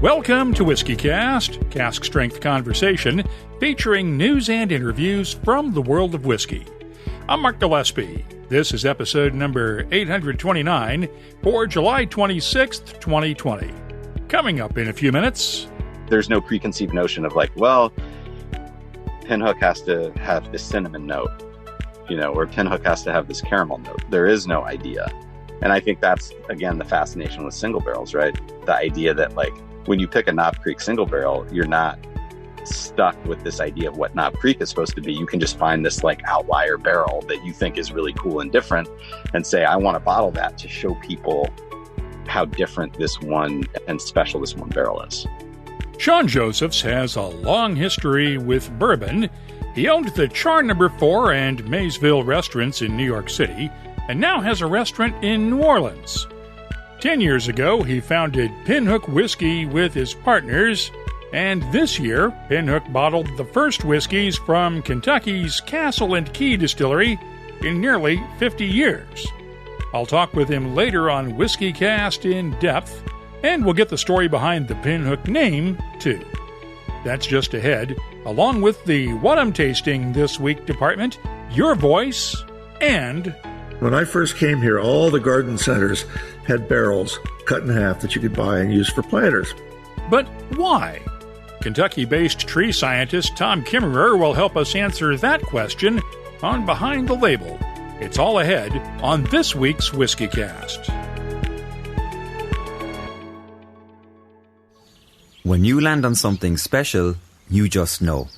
Welcome to WhiskeyCast, cask strength conversation featuring news and interviews from the world of whiskey. I'm Mark Gillespie. This is episode number 829 for July 26th, 2020. Coming up in a few minutes. There's no preconceived notion of like, well, Pinhook has to have this cinnamon note, or Pinhook has to have this caramel note. There is no idea. And I think that's, again, the fascination with single barrels, right? The idea that, like, when you pick a Knob Creek single barrel, you're not stuck with this idea of what Knob Creek is supposed to be. You can just find this, like, outlier barrel that you think is really cool and different and say, I want to bottle that to show people how different this one and special this one barrel is. Sean Josephs has a long history with bourbon. He owned the Char No. 4 and Maysville restaurants in New York City, and now has a restaurant in New Orleans. 10 years ago, he founded Pinhook Whiskey with his partners, and this year, Pinhook bottled the first whiskeys from Kentucky's Castle and Key distillery in nearly 50 years. I'll talk with him later on WhiskeyCast in depth, and we'll get the story behind the Pinhook name, too. That's just ahead, along with the What I'm Tasting This Week department, Your Voice, and... When I first came here, all the garden centers had barrels cut in half that you could buy and use for planters. But why? Kentucky-based tree scientist Tom Kimmerer will help us answer that question on Behind the Label. It's all ahead on this week's WhiskeyCast. When you land on something special, you just know.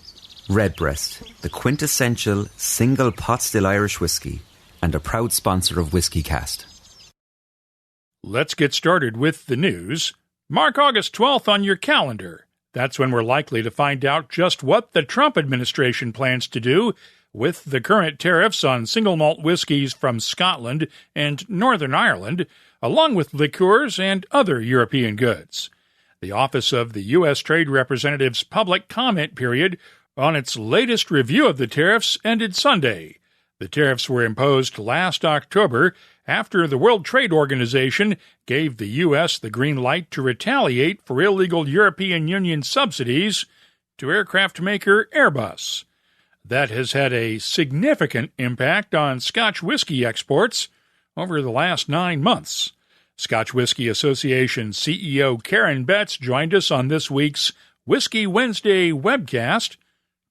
Redbreast, the quintessential single pot still Irish whiskey, and a proud sponsor of WhiskeyCast. Let's get started with the news. Mark August 12th on your calendar. That's when we're likely to find out just what the Trump administration plans to do with the current tariffs on single malt whiskies from Scotland and Northern Ireland, along with liqueurs and other European goods. The Office of the U.S. Trade Representative's public comment period on its latest review of the tariffs ended Sunday. The tariffs were imposed last October after the World Trade Organization gave the U.S. the green light to retaliate for illegal European Union subsidies to aircraft maker Airbus. That has had a significant impact on Scotch whisky exports over the last 9 months. Scotch Whisky Association CEO Karen Betts joined us on this week's Whiskey Wednesday webcast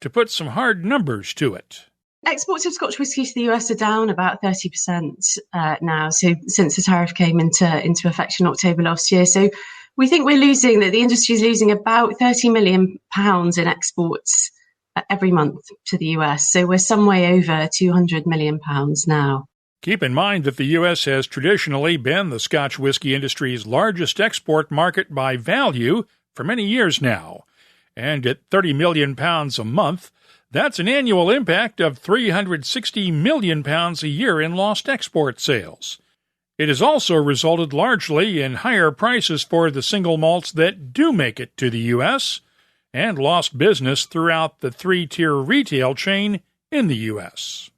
to put some hard numbers to it. Exports of Scotch whisky to the US are down about 30% now, so since the tariff came into effect in October last year. So we think the industry is losing about £30 million in exports every month to the US. So we're some way over £200 million now. Keep in mind that the U.S. has traditionally been the Scotch whisky industry's largest export market by value for many years now. And at £30 million a month, that's an annual impact of £360 million a year in lost export sales. It has also resulted largely in higher prices for the single malts that do make it to the U.S. and lost business throughout the three-tier retail chain in the U.S.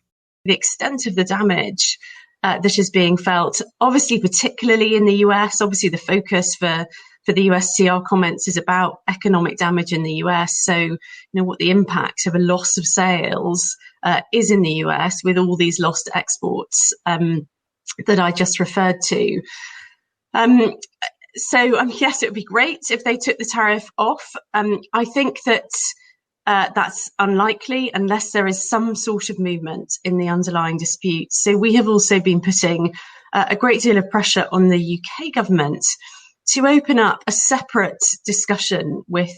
The extent of the damage that is being felt, obviously particularly in the US, obviously the focus for the USTR comments is about economic damage in the US. So, what the impact of a loss of sales is in the US with all these lost exports that I just referred to. Yes, it would be great if they took the tariff off. I think that that's unlikely unless there is some sort of movement in the underlying dispute. So we have also been putting a great deal of pressure on the UK government to open up a separate discussion with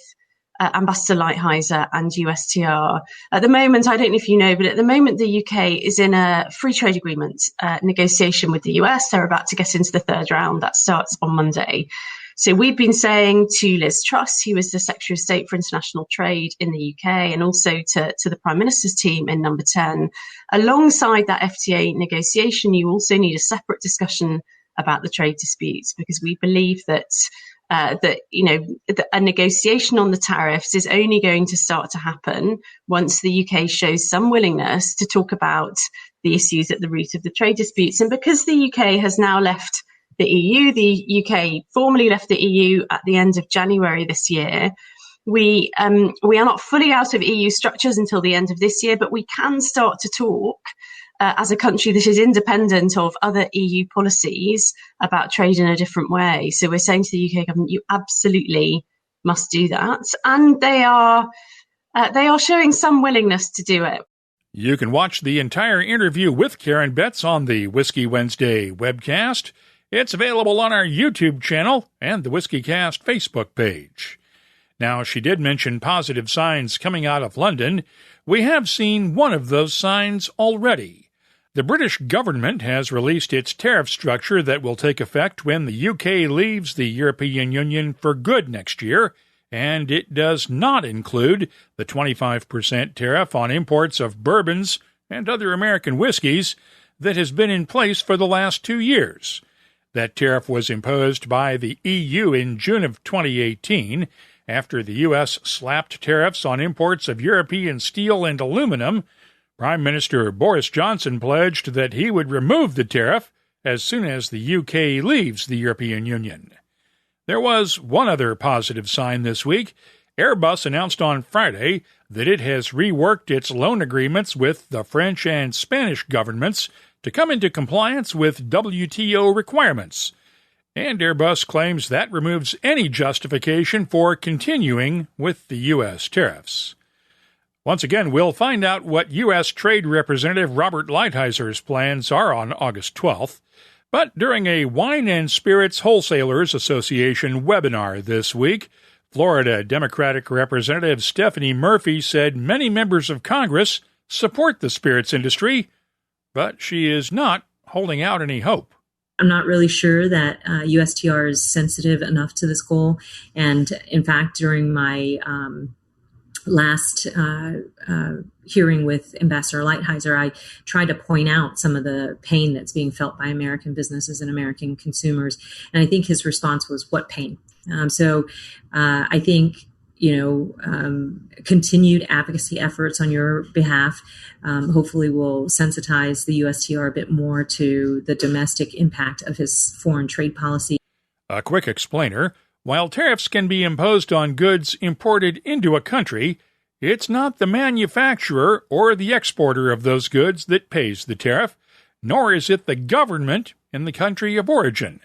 Ambassador Lighthizer and USTR. At the moment, I don't know if you know, but at the moment the UK is in a free trade agreement negotiation with the US. They're about to get into the third round. That starts on Monday. So we've been saying to Liz Truss, who is the Secretary of State for International Trade in the UK, and also to the Prime Minister's team in Number 10, alongside that FTA negotiation, you also need a separate discussion about the trade disputes, because we believe that a negotiation on the tariffs is only going to start to happen once the UK shows some willingness to talk about the issues at the root of the trade disputes. And because the UK has now left the EU. The UK formally left the EU at the end of January this year. We are not fully out of EU structures until the end of this year, but we can start to talk as a country that is independent of other EU policies about trade in a different way. So we're saying to the UK government, you absolutely must do that. And they are showing some willingness to do it. You can watch the entire interview with Karen Betts on the Whiskey Wednesday webcast. It's available on our YouTube channel and the WhiskeyCast Facebook page. Now, she did mention positive signs coming out of London. We have seen one of those signs already. The British government has released its tariff structure that will take effect when the UK leaves the European Union for good next year, and it does not include the 25% tariff on imports of bourbons and other American whiskies that has been in place for the last 2 years. That tariff was imposed by the EU in June of 2018, after the U.S. slapped tariffs on imports of European steel and aluminum. Prime Minister Boris Johnson pledged that he would remove the tariff as soon as the UK leaves the European Union. There was one other positive sign this week. Airbus announced on Friday that it has reworked its loan agreements with the French and Spanish governments to come into compliance with WTO requirements. And Airbus claims that removes any justification for continuing with the U.S. tariffs. Once again, we'll find out what U.S. Trade Representative Robert Lighthizer plans are on August 12th. But during a Wine and Spirits Wholesalers Association webinar this week, Florida Democratic Representative Stephanie Murphy said many members of Congress support the spirits industry, but she is not holding out any hope. I'm not really sure that USTR is sensitive enough to this goal. And in fact, during my last hearing with Ambassador Lighthizer, I tried to point out some of the pain that's being felt by American businesses and American consumers. And I think his response was, what pain? So I think, continued advocacy efforts on your behalf hopefully will sensitize the USTR a bit more to the domestic impact of his foreign trade policy. A quick explainer. While tariffs can be imposed on goods imported into a country, it's not the manufacturer or the exporter of those goods that pays the tariff, nor is it the government in the country of origin.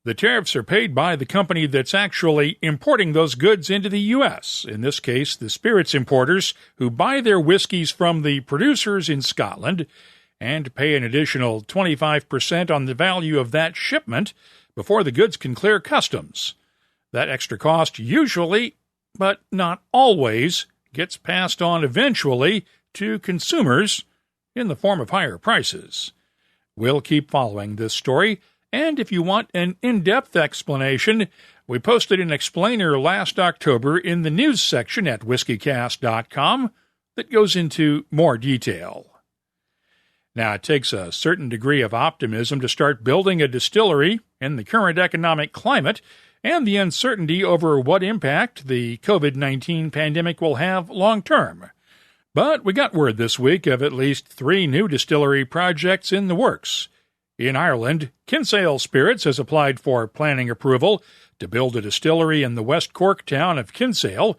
The tariffs are paid by the company that's actually importing those goods into the U.S., in this case, the spirits importers who buy their whiskies from the producers in Scotland and pay an additional 25% on the value of that shipment before the goods can clear customs. That extra cost usually, but not always, gets passed on eventually to consumers in the form of higher prices. We'll keep following this story, and if you want an in-depth explanation, we posted an explainer last October in the news section at whiskycast.com that goes into more detail. Now, it takes a certain degree of optimism to start building a distillery in the current economic climate and the uncertainty over what impact the COVID-19 pandemic will have long-term. But we got word this week of at least 3 new distillery projects in the works. In Ireland, Kinsale Spirits has applied for planning approval to build a distillery in the West Cork town of Kinsale.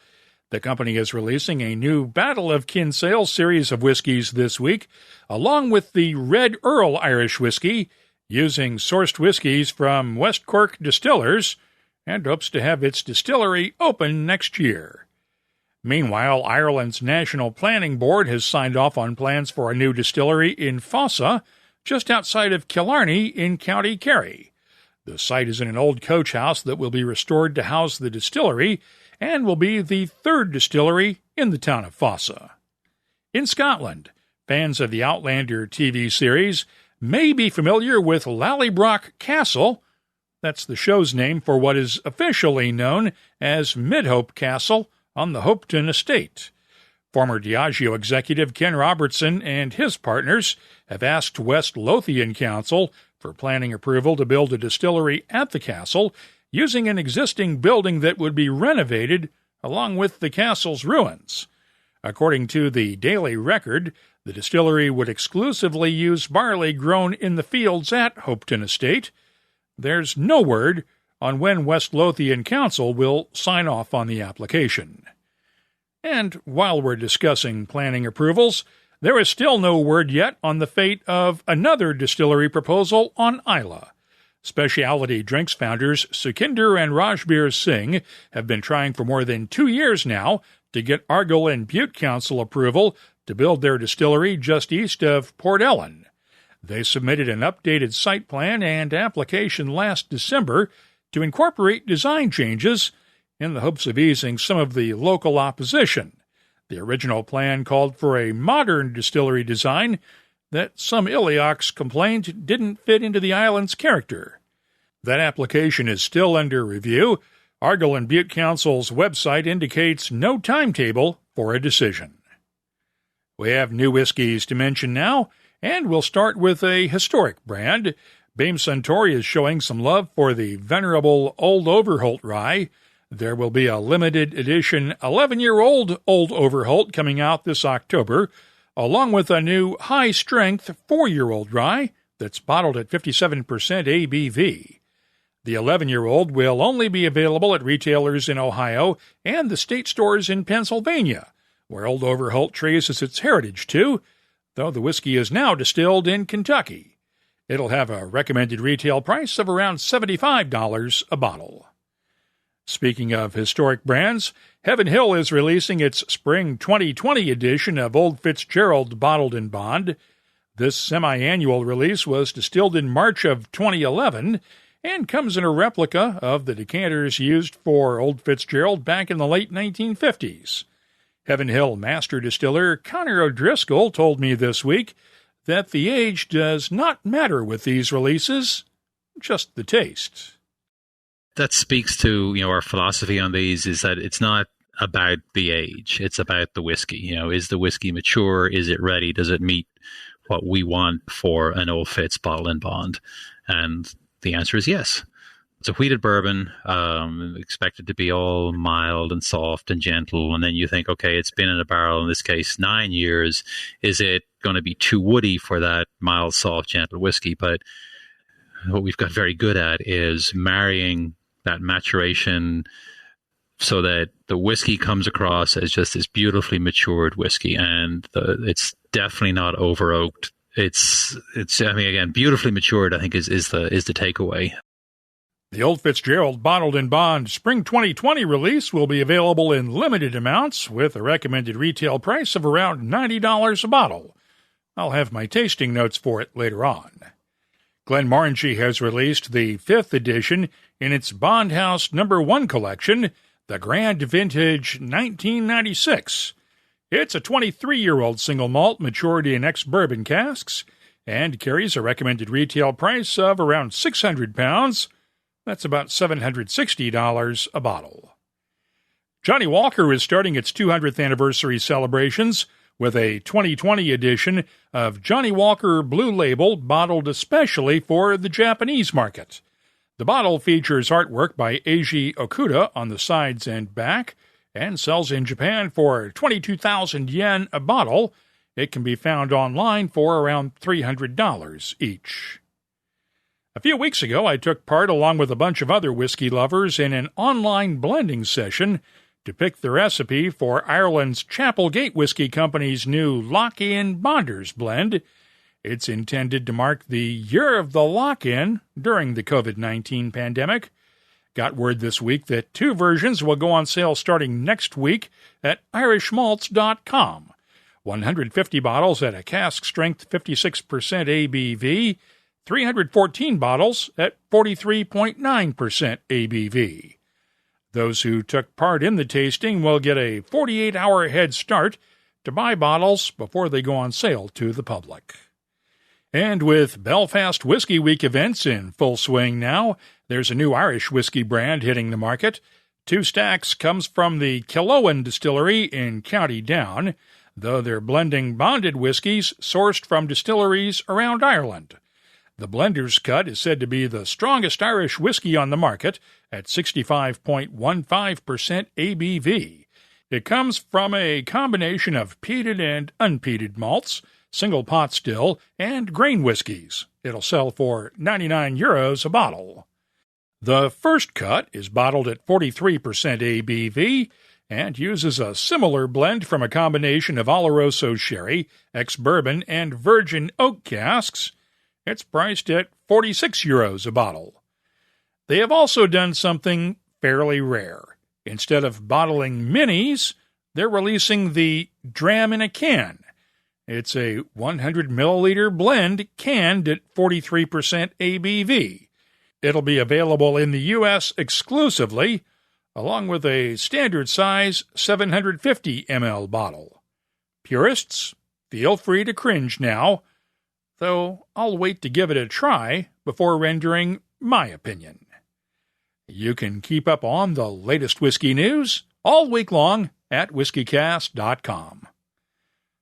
The company is releasing a new Battle of Kinsale series of whiskies this week, along with the Red Earl Irish whiskey, using sourced whiskies from West Cork distillers, and hopes to have its distillery open next year. Meanwhile, Ireland's National Planning Board has signed off on plans for a new distillery in Fossa, just outside of Killarney in County Kerry. The site is in an old coach house that will be restored to house the distillery and will be the 3rd distillery in the town of Fossa. In Scotland, fans of the Outlander TV series may be familiar with Lallybroch Castle. That's the show's name for what is officially known as Midhope Castle on the Hopeton estate. Former Diageo executive Ken Robertson and his partners have asked West Lothian Council for planning approval to build a distillery at the castle using an existing building that would be renovated along with the castle's ruins. According to the Daily Record, the distillery would exclusively use barley grown in the fields at Hopeton Estate. there's no word on when West Lothian Council will sign off on the application. And while we're discussing planning approvals, there is still no word yet on the fate of another distillery proposal on Islay. Specialty drinks founders Sukhinder and Rajbir Singh have been trying for more than 2 years now to get Argyll and Bute Council approval to build their distillery just east of Port Ellen. They submitted an updated site plan and application last December to incorporate design changes in the hopes of easing some of the local opposition. The original plan called for a modern distillery design that some Iliocs complained didn't fit into the island's character. That application is still under review. Argyll and Bute Council's website indicates no timetable for a decision. We have new whiskies to mention now, and we'll start with a historic brand. Beam Suntory is showing some love for the venerable Old Overholt rye. There will be a limited edition 11-year-old Old Overholt coming out this October, along with a new high-strength 4-year-old rye that's bottled at 57% ABV. The 11-year-old will only be available at retailers in Ohio and the state stores in Pennsylvania, where Old Overholt traces its heritage to, though the whiskey is now distilled in Kentucky. It'll have a recommended retail price of around $75 a bottle. Speaking of historic brands, Heaven Hill is releasing its Spring 2020 edition of Old Fitzgerald Bottled in Bond. This semi-annual release was distilled in March of 2011 and comes in a replica of the decanters used for Old Fitzgerald back in the late 1950s. Heaven Hill master distiller Connor O'Driscoll told me this week that the age does not matter with these releases, just the taste. That speaks to, our philosophy on these is that it's not about the age. It's about the whiskey. Is the whiskey mature? Is it ready? Does it meet what we want for an Old Fitz bottle and bond? And the answer is yes. It's a wheated bourbon, expected to be all mild and soft and gentle. And then you think, okay, it's been in a barrel, in this case, 9 years. Is it going to be too woody for that mild, soft, gentle whiskey? But what we've got very good at is marrying that maturation so that the whiskey comes across as just this beautifully matured whiskey. And it's definitely not over oaked. It's again, beautifully matured, I think is the takeaway. The Old Fitzgerald Bottled in Bond Spring 2020 release will be available in limited amounts with a recommended retail price of around $90 a bottle. I'll have my tasting notes for it later on. Glenmorangie has released the 5th edition in its Bond House No. 1 collection, the Grand Vintage 1996. It's a 23-year-old single malt matured in ex-bourbon casks and carries a recommended retail price of around £600. That's about $760 a bottle. Johnnie Walker is starting its 200th anniversary celebrations with a 2020 edition of Johnnie Walker Blue Label bottled especially for the Japanese market. The bottle features artwork by Eiji Okuda on the sides and back and sells in Japan for 22,000 yen a bottle. It can be found online for around $300 each. A few weeks ago, I took part, along with a bunch of other whiskey lovers, in an online blending session to pick the recipe for Ireland's Chapelgate Whiskey Company's new Lock-In Bonders blend. It's intended to mark the year of the lock-in during the COVID-19 pandemic. Got word this week that 2 versions will go on sale starting next week at irishmalts.com. 150 bottles at a cask strength 56% ABV, 314 bottles at 43.9% ABV. Those who took part in the tasting will get a 48-hour head start to buy bottles before they go on sale to the public. And with Belfast Whiskey Week events in full swing now, there's a new Irish whiskey brand hitting the market. 2 Stacks comes from the Killowen Distillery in County Down, though they're blending bonded whiskies sourced from distilleries around Ireland. The Blender's Cut is said to be the strongest Irish whiskey on the market at 65.15% ABV. It comes from a combination of peated and unpeated malts, single pot still, and grain whiskies. It'll sell for €99 a bottle. The first cut is bottled at 43% ABV and uses a similar blend from a combination of Oloroso sherry, ex-bourbon, and virgin oak casks. It's priced at €46 a bottle. They have also done something fairly rare. Instead of bottling minis, they're releasing the Dram in a Can. It's a 100 milliliter blend canned at 43% ABV. It'll be available in the U.S. exclusively, along with a standard size 750 ml bottle. Purists, feel free to cringe now, though I'll wait to give it a try before rendering my opinion. You can keep up on the latest whiskey news all week long at whiskycast.com.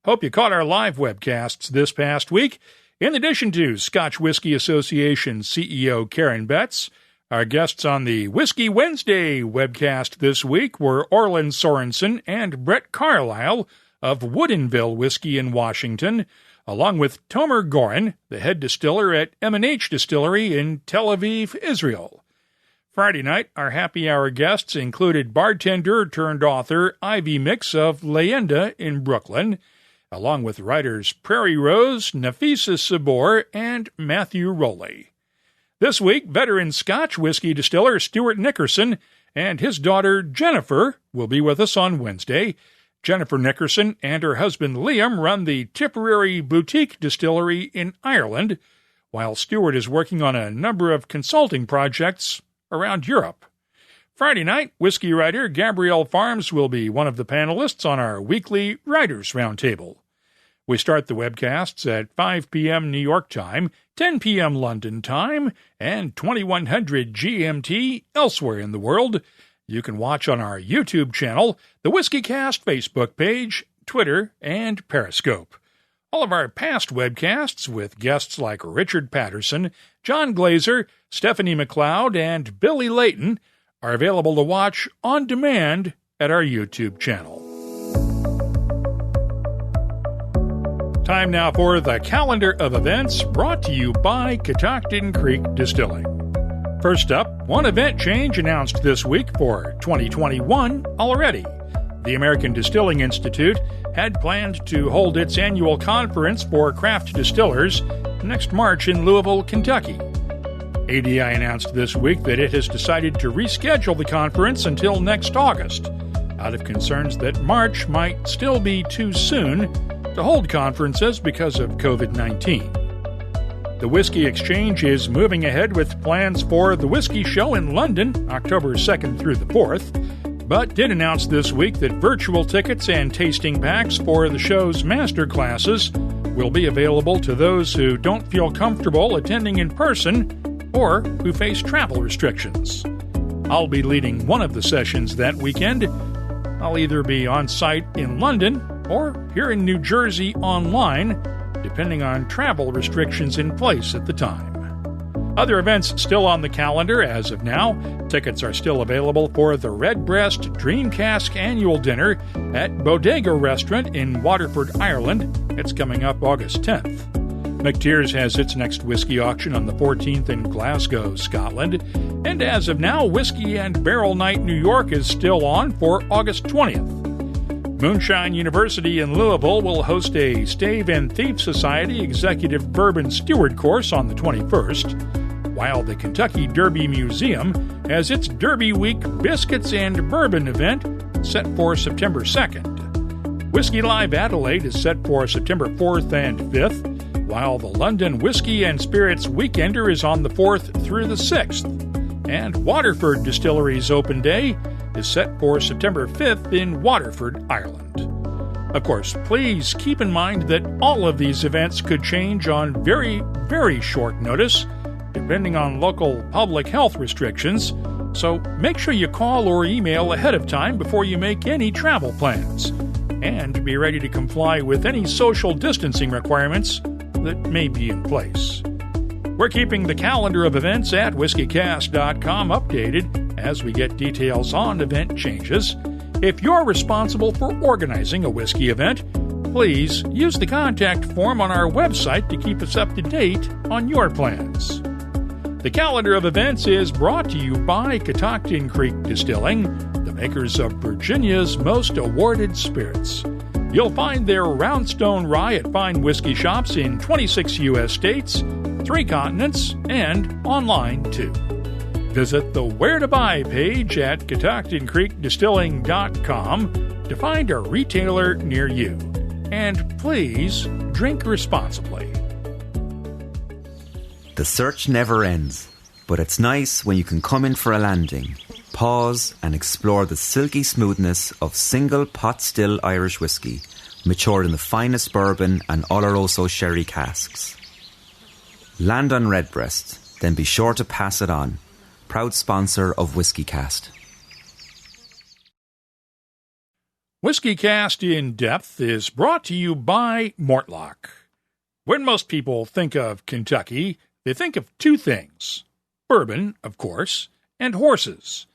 Hope you caught our live webcasts this past week. In addition to Scotch Whisky Association CEO Karen Betts, our guests on the Whiskey Wednesday webcast this week were Orland Sorensen and Brett Carlisle of Woodinville Whiskey in Washington, along with Tomer Gorin, the head distiller at M&H Distillery in Tel Aviv, Israel. Friday night, our happy hour guests included bartender-turned-author Ivy Mix of Leyenda in Brooklyn, along with writers Prairie Rose, Nafisa Sabor, and Matthew Rowley. This week, veteran Scotch whisky distiller Stuart Nickerson and his daughter Jennifer will be with us on Wednesday. Jennifer Nickerson and her husband Liam run the Tipperary Boutique Distillery in Ireland, while Stuart is working on a number of consulting projects around Europe. Friday night, whiskey writer Gabrielle Farms will be one of the panelists on our weekly Writers' Roundtable. We start the webcasts at 5 p.m. New York time, 10 p.m. London time, and 2100 GMT elsewhere in the world. You can watch on our YouTube channel, the WhiskeyCast Facebook page, Twitter, and Periscope. All of our past webcasts with guests like Richard Patterson, John Glazer, Stephanie McLeod, and Billy Layton are available to watch on demand at our YouTube channel. Time now for the calendar of events brought to you by Catoctin Creek Distilling. First up, one event change announced this week for 2021 already. The American Distilling Institute had planned to hold its annual conference for craft distillers next March in Louisville, Kentucky. ADI announced this week that it has decided to reschedule the conference until next August, out of concerns that March might still be too soon to hold conferences because of COVID-19. The Whiskey Exchange is moving ahead with plans for the Whiskey Show in London, October 2nd through the 4th, but did announce this week that virtual tickets and tasting packs for the show's master classes will be available to those who don't feel comfortable attending in person or who face travel restrictions. I'll be leading one of the sessions that weekend. I'll either be on site in London or here in New Jersey online, depending on travel restrictions in place at the time. Other events still on the calendar as of now. Tickets are still available for the Redbreast Dream Cask Annual Dinner at Bodega Restaurant in Waterford, Ireland. It's coming up August 10th. McTeers has its next whiskey auction on the 14th in Glasgow, Scotland. And as of now, Whiskey and Barrel Night New York is still on for August 20th. Moonshine University in Louisville will host a Stave and Thief Society Executive Bourbon Steward course on the 21st, while the Kentucky Derby Museum has its Derby Week Biscuits and Bourbon event set for September 2nd. Whiskey Live Adelaide is set for September 4th and 5th, while the London Whiskey and Spirits Weekender is on the 4th through the 6th, and Waterford Distillery's Open Day is set for September 5th in Waterford, Ireland. Of course, please keep in mind that all of these events could change on very, very short notice, depending on local public health restrictions, so make sure you call or email ahead of time before you make any travel plans, and be ready to comply with any social distancing requirements that may be in place. We're keeping the calendar of events at whiskycast.com updated as we get details on event changes. If you're responsible for organizing a whiskey event, please use the contact form on our website to keep us up to date on your plans. The calendar of events is brought to you by Catoctin Creek Distilling, the makers of Virginia's most awarded spirits. You'll find their Roundstone Rye at fine whiskey shops in 26 U.S. states, 3 continents, and online too. Visit the Where to Buy page at catoctincreekdistilling.com to find a retailer near you. And please drink responsibly. The search never ends, but it's nice when you can come in for a landing, pause and explore the silky smoothness of single pot still Irish whiskey, matured in the finest bourbon and Oloroso sherry casks. Land on Redbreast, then be sure to pass it on. Proud sponsor of WhiskeyCast. WhiskeyCast In Depth is brought to you by Mortlock. When most people think of Kentucky, they think of 2 things. Bourbon, of course, and horses.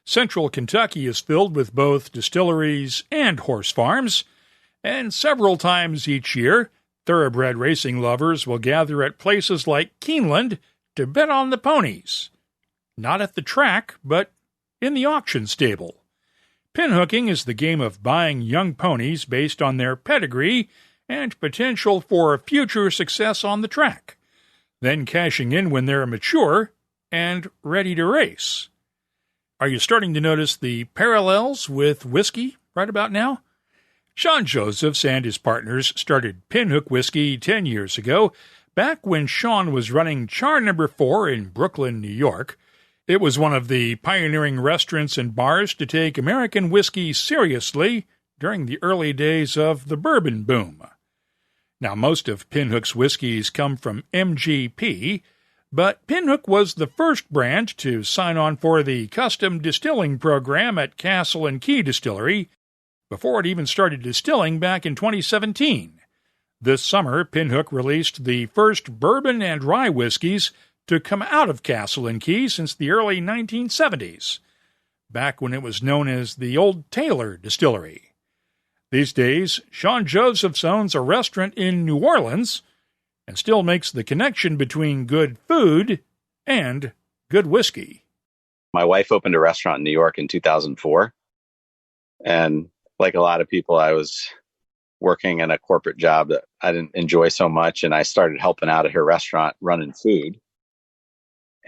Central Kentucky is filled with both distilleries and horse farms, and several times each year, thoroughbred racing lovers will gather at places like Keeneland to bet on the ponies. Not at the track, but in the auction stable. Pinhooking is the game of buying young ponies based on their pedigree and potential for future success on the track, then cashing in when they're mature and ready to race. Are you starting to notice the parallels with whiskey right about now? Sean Josephs and his partners started Pinhook Whiskey 10 years ago, back when Sean was running Char No. 4 in Brooklyn, New York. It was one of the pioneering restaurants and bars to take American whiskey seriously during the early days of the bourbon boom. Now, most of Pinhook's whiskeys come from MGP, but Pinhook was the first brand to sign on for the custom distilling program at Castle and Key Distillery before it even started distilling back in 2017. This summer, Pinhook released the first bourbon and rye whiskeys to come out of Castle and Key since the early 1970s, back when it was known as the Old Taylor Distillery. These days, Sean Josephs owns a restaurant in New Orleans and still makes the connection between good food and good whiskey. My wife opened a restaurant in New York in 2004. And like a lot of people, I was working in a corporate job that I didn't enjoy so much. And I started helping out at her restaurant running food.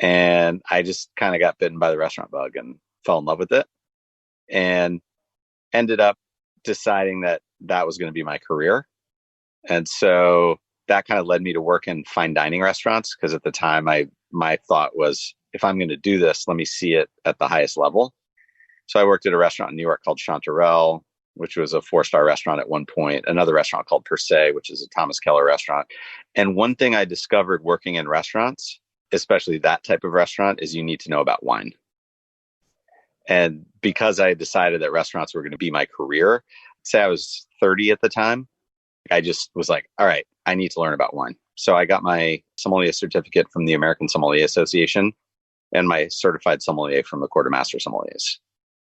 And I just kind of got bitten by the restaurant bug and fell in love with it and ended up deciding that that was going to be my career. And so that kind of led me to work in fine dining restaurants, because at the time my thought was, if I'm going to do this, let me see it at the highest level. So I worked at a restaurant in New York called Chanterelle, which was a 4-star restaurant at one point, another restaurant called Per Se, which is a Thomas Keller restaurant. And one thing I discovered working in restaurants, especially that type of restaurant, is you need to know about wine. And because I decided that restaurants were going to be my career, say I was 30 at the time, I just was like, all right, I need to learn about wine. So I got my sommelier certificate from the American Sommelier Association and my certified sommelier from the Court of Master Sommeliers.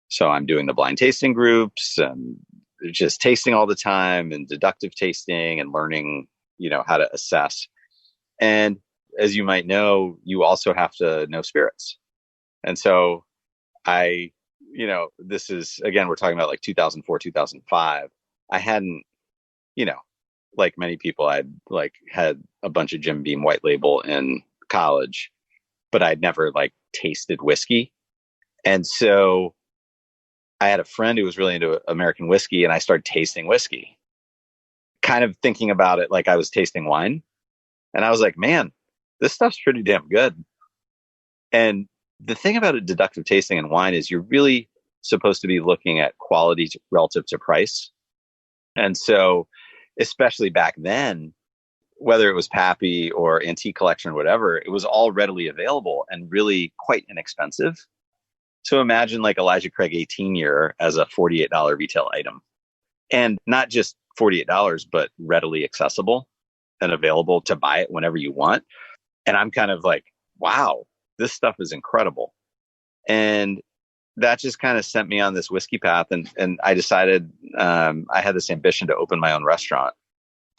So I'm doing the blind tasting groups and just tasting all the time and deductive tasting and learning, how to assess. And as you might know, you also have to know spirits. And so this is, again, we're talking about like 2004, 2005. I hadn't, like many people, I'd had a bunch of Jim Beam White Label in college, but I'd never tasted whiskey. And so I had a friend who was really into American whiskey, and I started tasting whiskey, kind of thinking about it like I was tasting wine. And I was like, man, this stuff's pretty damn good. And the thing about a deductive tasting in wine is you're really supposed to be looking at quality relative to price. And so, especially back then, whether it was Pappy or Antique Collection or whatever, it was all readily available and really quite inexpensive. So imagine Elijah Craig 18 year as a $48 retail item, and not just $48, but readily accessible and available to buy it whenever you want. And I'm kind of like, wow, this stuff is incredible. And that just kind of sent me on this whiskey path. And I decided I had this ambition to open my own restaurant.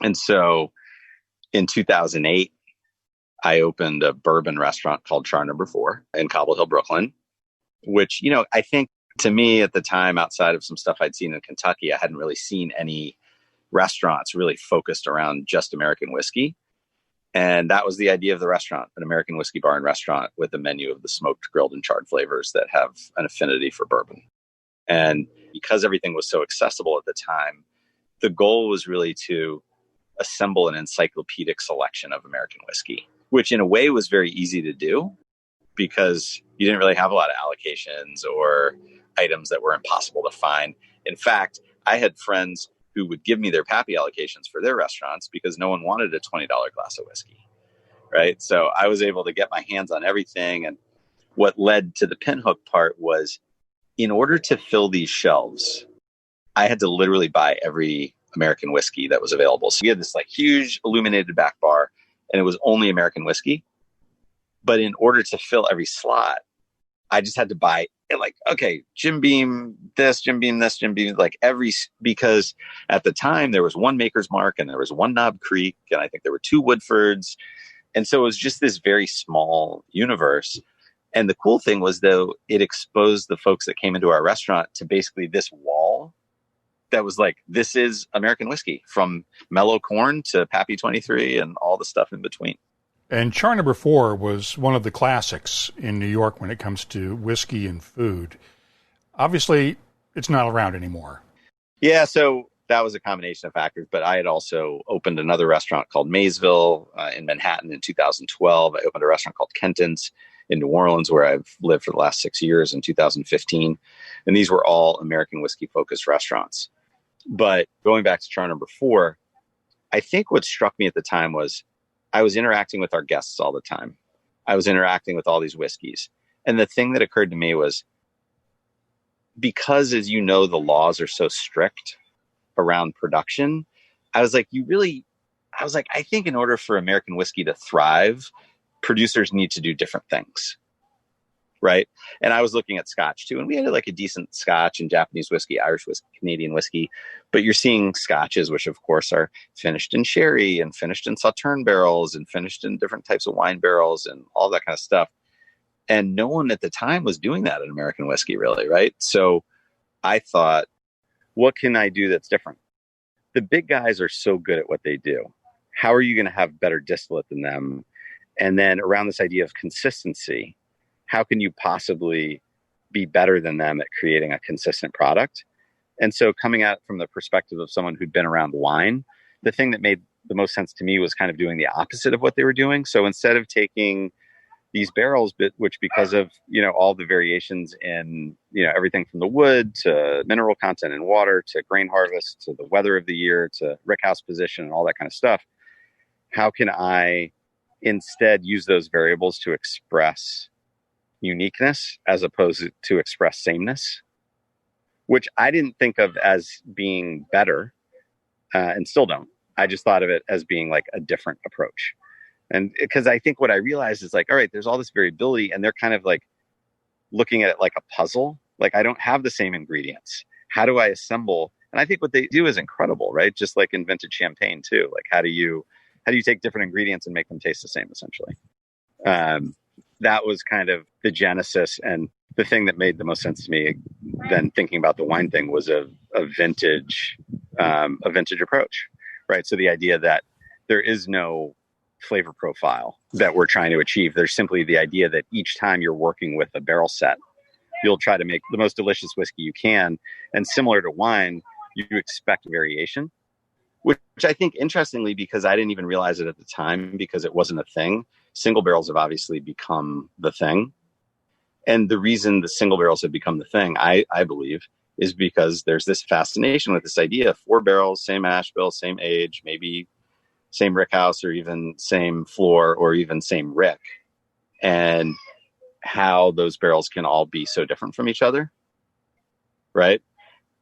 And so in 2008, I opened a bourbon restaurant called Char No. 4 in Cobble Hill, Brooklyn, which, you know, I think to me at the time, outside of some stuff I'd seen in Kentucky, I hadn't really seen any restaurants really focused around just American whiskey. And that was the idea of the restaurant, an American whiskey bar and restaurant with a menu of the smoked, grilled, and charred flavors that have an affinity for bourbon. And because everything was so accessible at the time, the goal was really to assemble an encyclopedic selection of American whiskey, which in a way was very easy to do because you didn't really have a lot of allocations or items that were impossible to find. In fact, I had friends who would give me their Pappy allocations for their restaurants because no one wanted a $20 glass of whiskey, right? So I was able to get my hands on everything. And what led to the Pinhook part was, in order to fill these shelves, I had to literally buy every American whiskey that was available. So we had this like huge illuminated back bar and it was only American whiskey. But in order to fill every slot, I just had to buy like, okay, Jim Beam this, Jim Beam this, Jim Beam, like because at the time there was one Maker's Mark and there was one Knob Creek. And I think there were two Woodfords. And so it was just this very small universe. And the cool thing was, though, it exposed the folks that came into our restaurant to basically this wall that was like, this is American whiskey, from Mellow Corn to Pappy 23 and all the stuff in between. And Char No. 4 was one of the classics in New York when it comes to whiskey and food. Obviously, it's not around anymore. Yeah, so that was a combination of factors. But I had also opened another restaurant called Maysville in Manhattan in 2012. I opened a restaurant called Kenton's in New Orleans, where I've lived for the last 6 years, in 2015. And these were all American whiskey-focused restaurants. But going back to Char No. 4, I think what struck me at the time was I was interacting with our guests all the time. I was interacting with all these whiskeys. And the thing that occurred to me was, because, as you know, the laws are so strict around production, I think in order for American whiskey to thrive, producers need to do different things. Right. And I was looking at Scotch too. And we had like a decent Scotch and Japanese whiskey, Irish whiskey, Canadian whiskey. But you're seeing Scotches, which of course are finished in sherry and finished in Sauterne barrels and finished in different types of wine barrels and all that kind of stuff. And no one at the time was doing that in American whiskey, really. Right. So I thought, what can I do that's different? The big guys are so good at what they do. How are you going to have better distillate than them? And then around this idea of consistency, how can you possibly be better than them at creating a consistent product? And so coming at it from the perspective of someone who'd been around wine, the thing that made the most sense to me was kind of doing the opposite of what they were doing. So instead of taking these barrels, which because of, all the variations in, everything from the wood to mineral content in water to grain harvest to the weather of the year to rickhouse position and all that kind of stuff, how can I instead use those variables to express uniqueness as opposed to express sameness, which I didn't think of as being better and still don't. I just thought of it as being like a different approach. And because I think what I realized is like, all right, there's all this variability and they're kind of like looking at it like a puzzle. Like, I don't have the same ingredients. How do I assemble? And I think what they do is incredible, right? Just like in vintage champagne too. Like, how do you take different ingredients and make them taste the same, essentially? That was kind of the genesis, and the thing that made the most sense to me then thinking about the wine thing was a vintage approach, right? So the idea that there is no flavor profile that we're trying to achieve. There's simply the idea that each time you're working with a barrel set, you'll try to make the most delicious whiskey you can. And similar to wine, you expect variation, which I think, interestingly, because I didn't even realize it at the time because it wasn't a thing, single barrels have obviously become the thing. And the reason the single barrels have become the thing, I believe, is because there's this fascination with this idea of 4 barrels, same ash bill, same age, maybe same rickhouse or even same floor or even same rick, and how those barrels can all be so different from each other. Right.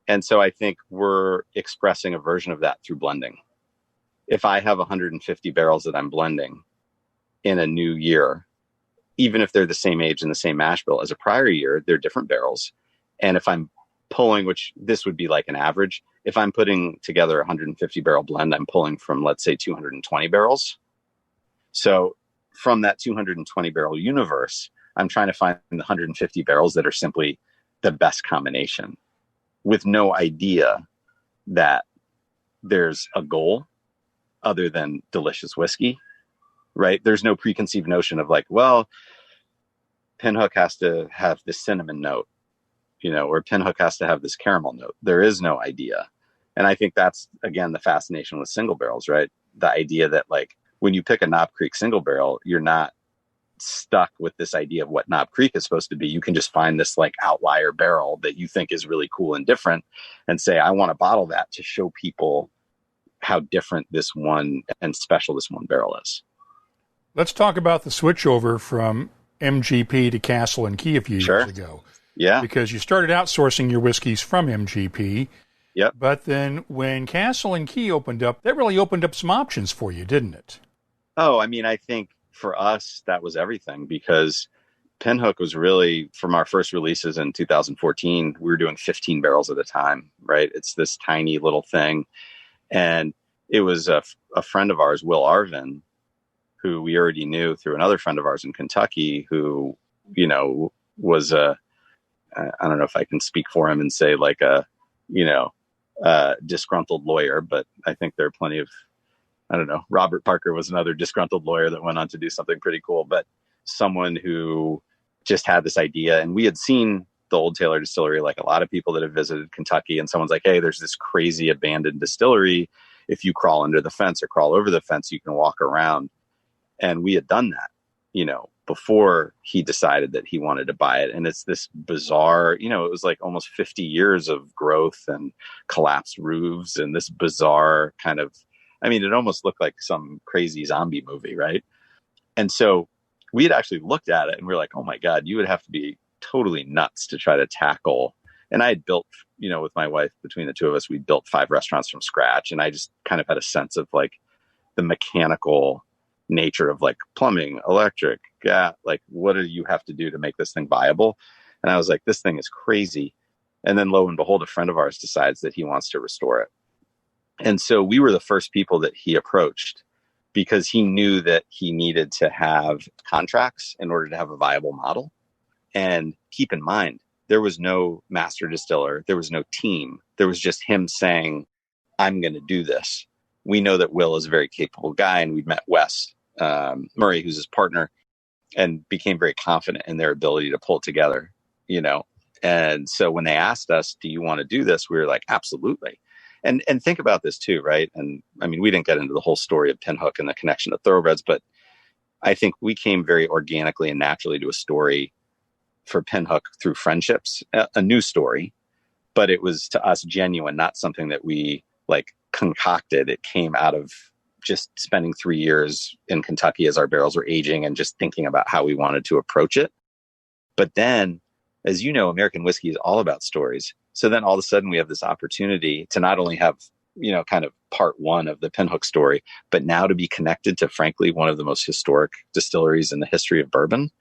And so I think we're expressing a version of that through blending. If I have 150 barrels that I'm blending in a new year, even if they're the same age and the same mash bill as a prior year, they're different barrels. And if I'm pulling, which this would be like an average, if I'm putting together a 150 barrel blend, I'm pulling from, let's say, 220 barrels. So from that 220 barrel universe, I'm trying to find the 150 barrels that are simply the best combination, with no idea that there's a goal other than delicious whiskey, right? There's no preconceived notion of like, well, Pinhook has to have this cinnamon note, or Pinhook has to have this caramel note. There is no idea. And I think that's, again, the fascination with single barrels, right? The idea that like when you pick a Knob Creek single barrel, you're not stuck with this idea of what Knob Creek is supposed to be. You can just find this like outlier barrel that you think is really cool and different and say, I want to bottle that to show people how different this one and special this one barrel is. Let's talk about the switchover from MGP to Castle and Key a few years ago. Yeah. Because you started outsourcing your whiskeys from MGP. Yep. But then when Castle and Key opened up, that really opened up some options for you, didn't it? Oh, I mean, I think for us, that was everything, because Pinhook was really, from our first releases in 2014, we were doing 15 barrels at a time, right? It's this tiny little thing. And it was a friend of ours, Will Arvin, who we already knew through another friend of ours in Kentucky, who, was I don't know if I can speak for him and say like a disgruntled lawyer, but I think there are plenty of, I don't know, Robert Parker was another disgruntled lawyer that went on to do something pretty cool, but someone who just had this idea. And we had seen the Old Taylor distillery, like a lot of people that have visited Kentucky, and someone's like, hey, there's this crazy abandoned distillery. If you crawl under the fence or crawl over the fence, you can walk around. And we had done that, before he decided that he wanted to buy it. And it's this bizarre, it was like almost 50 years of growth and collapsed roofs and this bizarre kind of, it almost looked like some crazy zombie movie, right? And so we had actually looked at it and we were like, oh my God, you would have to be totally nuts to try to tackle. And I had built, with my wife, between the two of us, we built 5 restaurants from scratch. And I just kind of had a sense of like the mechanical nature of like plumbing, electric, gas, like what do you have to do to make this thing viable? And I was like, this thing is crazy. And then lo and behold, a friend of ours decides that he wants to restore it. And so we were the first people that he approached, because he knew that he needed to have contracts in order to have a viable model. And keep in mind, there was no master distiller. There was no team. There was just him saying, I'm going to do this. We know that Will is a very capable guy, and we'd met Wes Murray, who's his partner, and became very confident in their ability to pull it together, And so when they asked us, do you want to do this? We were like, absolutely. And think about this too, right? And we didn't get into the whole story of Pinhook and the connection to thoroughbreds, but I think we came very organically and naturally to a story for Pinhook through friendships, a new story, but it was to us genuine, not something that we like concocted. It came out of just spending 3 years in Kentucky as our barrels were aging and just thinking about how we wanted to approach it. But then, as you know, American whiskey is all about stories. So then all of a sudden we have this opportunity to not only have, kind of part one of the Pinhook story, but now to be connected to, frankly, one of the most historic distilleries in the history of bourbon.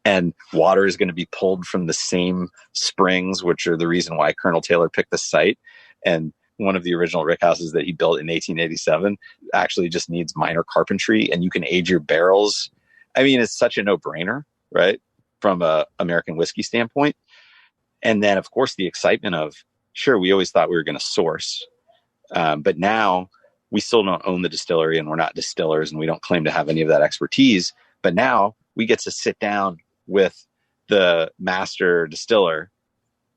And water is going to be pulled from the same springs, which are the reason why Colonel Taylor picked the site. And one of the original rickhouses that he built in 1887 actually just needs minor carpentry, and you can age your barrels. It's such a no-brainer, right? From a American whiskey standpoint. And then, of course, the excitement of, sure, we always thought we were going to source, but now we still don't own the distillery, and we're not distillers, and we don't claim to have any of that expertise. But now we get to sit down with the master distiller